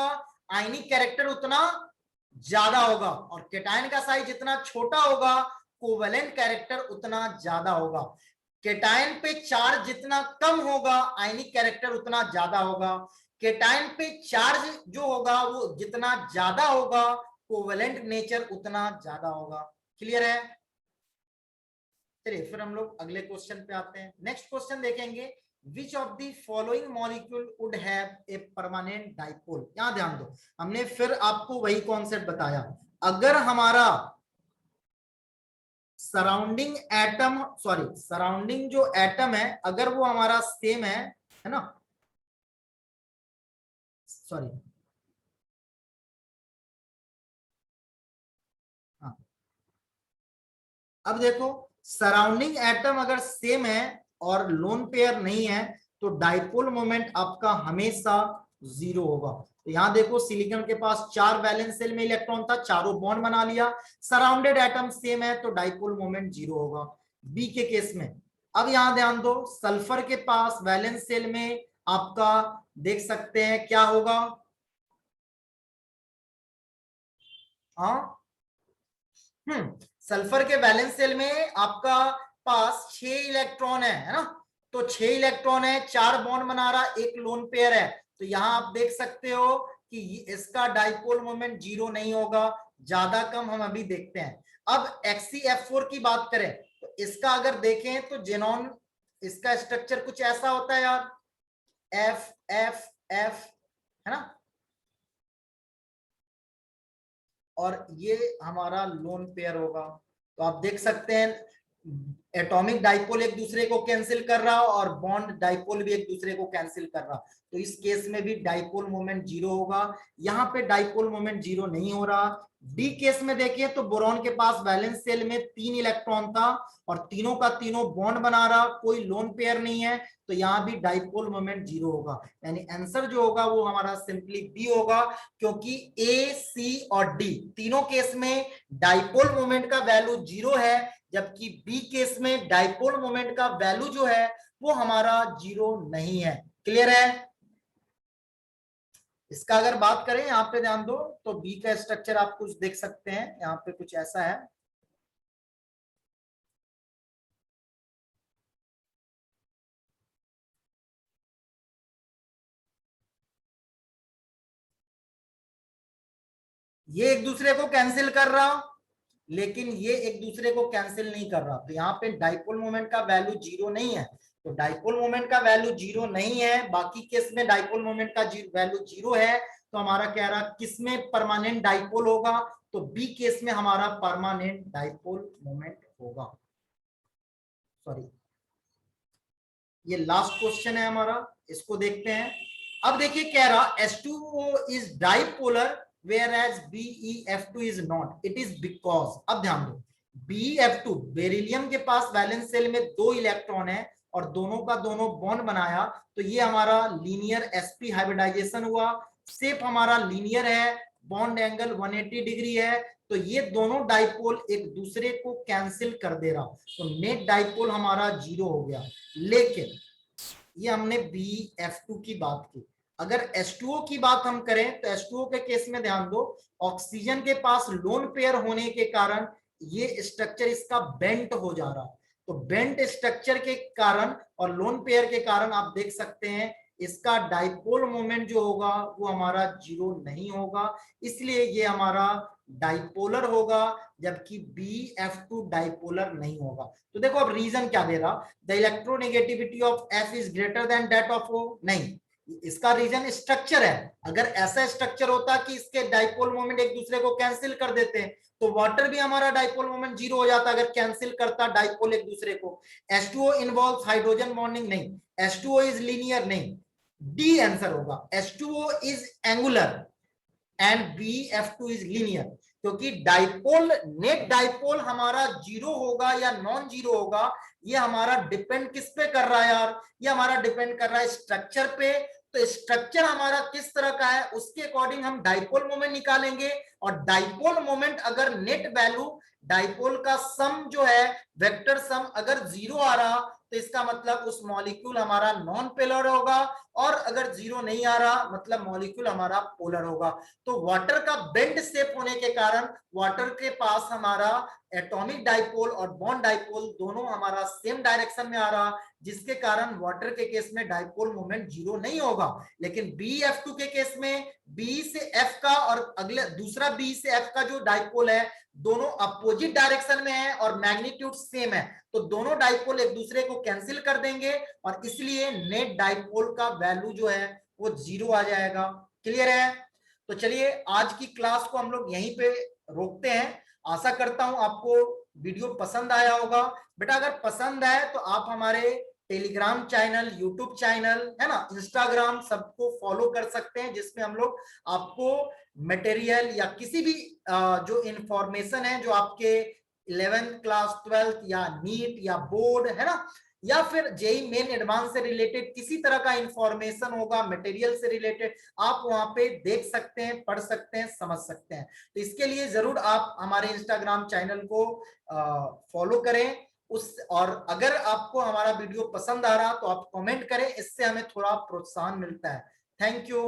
आयनिक कैरेक्टर उतना ज्यादा होगा, और केटायन का साइज जितना छोटा होगा कोवेलेंट कैरेक्टर उतना ज्यादा होगा। केटायन पे चार्ज जितना कम होगा आयनिक कैरेक्टर उतना ज्यादा होगा, केटायन पे चार्ज जो होगा वो जितना ज्यादा होगा कोवेलेंट नेचर उतना ज्यादा होगा। क्लियर है? चलिए फिर हम लोग अगले क्वेश्चन पे आते हैं। नेक्स्ट क्वेश्चन देखेंगे, विच of the following molecule would have a permanent dipole. यहां ध्यान दो, हमने फिर आपको वही कॉन्सेप्ट बताया, अगर हमारा सराउंडिंग जो एटम है अगर वो हमारा सेम है ना, सॉरी हाँ, अब देखो सराउंडिंग एटम अगर सेम है और लोन पेयर नहीं है तो डाइपोल मोमेंट आपका हमेशा 0 होगा। तो यहां देखो सिलिकॉन के पास 4 वैलेंस शेल में इलेक्ट्रॉन था, चारों बॉन्ड बना लिया, सराउंडेड एटम सेम है तो डाइपोल मोमेंट 0 होगा बी के केस में। अब यहां ध्यान दो, सल्फर के पास वैलेंस शेल में आपका देख सकते हैं क्या होगा, हाँ सल्फर के वैलेंस शेल में आपका पास 6 इलेक्ट्रॉन है ना, तो 6 इलेक्ट्रॉन है, 4 बॉन्ड बना रहा, एक लोन पेयर है, तो यहां आप देख सकते हो कि इसका डाइपोल मोमेंट 0 नहीं होगा, ज्यादा कम हम अभी देखते हैं। अब XeF4 की बात करें तो इसका अगर देखें तो जेनॉन, इसका स्ट्रक्चर कुछ ऐसा होता है यार, F F F, है ना, और ये हमारा लोन पेयर होगा। तो आप देख सकते हैं एटॉमिक डाइपोल एक दूसरे को कैंसिल कर रहा और बॉन्ड डाइपोल भी एक दूसरे को कैंसिल कर रहा, तो इस केस में भी डाइपोल मोमेंट जीरो होगा। यहाँ पे डाइपोल मोमेंट जीरो नहीं हो रहा। डी केस में देखिए तो बोरॉन के पास वैलेंस शेल में 3 इलेक्ट्रॉन था और तीनों का तीनों बॉन्ड बना रहा, कोई लोन पेयर नहीं है, तो यहाँ भी डाइपोल मोमेंट जीरो होगा। यानी आंसर जो होगा वो हमारा सिंपली बी होगा, क्योंकि ए, सी और डी तीनों केस में डाइपोल मोमेंट का वैल्यू जीरो है, जबकि बी केस में डाइपोल मोमेंट का वैल्यू जो है वो हमारा जीरो नहीं है। क्लियर है? इसका अगर बात करें यहाँ पे ध्यान दो तो बी का स्ट्रक्चर आप कुछ देख सकते हैं, यहाँ पे कुछ ऐसा है। ये एक दूसरे को कैंसिल कर रहा, लेकिन ये एक दूसरे को कैंसिल नहीं कर रहा, तो यहाँ पे डाइपोल मोमेंट का वैल्यू जीरो नहीं है। तो डाइपोल मोमेंट का वैल्यू जीरो नहीं है, बाकी केस में डाइपोल मोमेंट का वैल्यू जीरो है, तो हमारा कह रहा किसमें परमानेंट डाइपोल होगा, तो बी केस में हमारा परमानेंट डाइपोल मोमेंट होगा। सॉरी, ये लास्ट क्वेश्चन है हमारा, इसको देखते हैं। अब देखिए कह रहा H2O is dipolar whereas BeF2 is not, it is because, अब ध्यान दो, BeF2 बेरिलियम के पास वैलेंस शेल में 2 इलेक्ट्रॉन है और दोनों का दोनों बॉन्ड बनाया, तो ये हमारा लीनियर sp हाइब्रिडाइजेशन हुआ, शेप हमारा लीनियर है, बॉन्ड एंगल 180 डिग्री है, तो ये दोनों डाइपोल एक दूसरे को कैंसिल कर दे रहा, तो नेट डाइपोल हमारा जीरो हो गया। लेकिन ये हमने BeF2 की बात की, अगर H2O की बात हम करें तो H2O के केस में ध्यान दो, ऑक्सीजन के पास लोन पेयर होने के कारण ये स्ट्रक्चर इसका बेंट हो जा रहा, तो बेंट स्ट्रक्चर के कारण और लोन पेयर के कारण आप देख सकते हैं इसका डाइपोल मोमेंट जो होगा वो हमारा जीरो नहीं होगा, इसलिए ये हमारा डाइपोलर होगा, जबकि BeF2 डाइपोलर नहीं होगा। तो देखो अब रीजन क्या दे रहा, the electronegativity of F is greater than that of O, नहीं, इसका रीजन स्ट्रक्चर है। अगर ऐसा स्ट्रक्चर होता कि इसके डाइपोल मोमेंट एक दूसरे को कैंसिल कर देते तो वाटर भी हमारा डाइपोल मोमेंट जीरो हो जाता, अगर कैंसिल करता डाइपोल एक दूसरे को। H2O इन्वॉल्व्स हाइड्रोजन बॉन्डिंग, नहीं, H2O इज लीनियर, नहीं, डी आंसर होगा। H2O is angular and BeF2 is linear, क्योंकि डाइपोल, नेट डाइपोल हमारा जीरो होगा या नॉन जीरो होगा, ये हमारा डिपेंड किस पे कर रहा है यार, ये हमारा डिपेंड कर रहा है स्ट्रक्चर पे। तो स्ट्रक्चर हमारा किस तरह का है उसके अकॉर्डिंग हम डाइपोल मोमेंट निकालेंगे, और डाइपोल मोमेंट अगर नेट वैल्यू डाइपोल का सम जो है वेक्टर सम अगर जीरो आ रहा, तो इसका मतलब उस मॉलिक्यूल हमारा नॉन पोलर होगा, और अगर जीरो नहीं आ रहा मतलब मॉलिक्यूल हमारा पोलर होगा। तो वाटर का बेंड शेप होने के कारण वाटर के पास हमारा एटॉमिक डाइपोल और बॉन्ड डाइपोल दोनों हमारा सेम डायरेक्शन में आ रहा, जिसके कारण वाटर के केस में डाइपोल मोमेंट जीरो नहीं होगा। लेकिन BeF2 के केस में B से F का और अगले दूसरा B से F का जो डाइपोल है दोनों अपोजिट डायरेक्शन में है और मैग्नीट्यूड सेम है, तो दोनों डाइपोल एक दूसरे को कैंसिल कर देंगे और इसलिए नेट डाइपोल का वैल्यू जो है वो जीरो आ जाएगा। क्लियर है? तो चलिए आज की क्लास को हम लोग यहीं पे रोकते हैं। आशा करता हूं आपको वीडियो पसंद आया होगा। बेटा अगर पसंद आए तो आप हमारे टेलीग्राम चैनल, यूट्यूब चैनल है ना, इंस्टाग्राम सबको फॉलो कर सकते हैं, जिसमें हम लोग आपको मटेरियल या किसी भी जो इंफॉर्मेशन है जो आपके 11th क्लास 12th या नीट या बोर्ड है ना, या फिर जेई मेन एडवांस से रिलेटेड किसी तरह का इंफॉर्मेशन होगा मटेरियल से रिलेटेड, आप वहां पे देख सकते हैं, पढ़ सकते हैं, समझ सकते हैं। तो इसके लिए जरूर आप हमारे इंस्टाग्राम चैनल को फॉलो करें और अगर आपको हमारा वीडियो पसंद आ रहा तो आप कमेंट करें, इससे हमें थोड़ा प्रोत्साहन मिलता है। Thank you.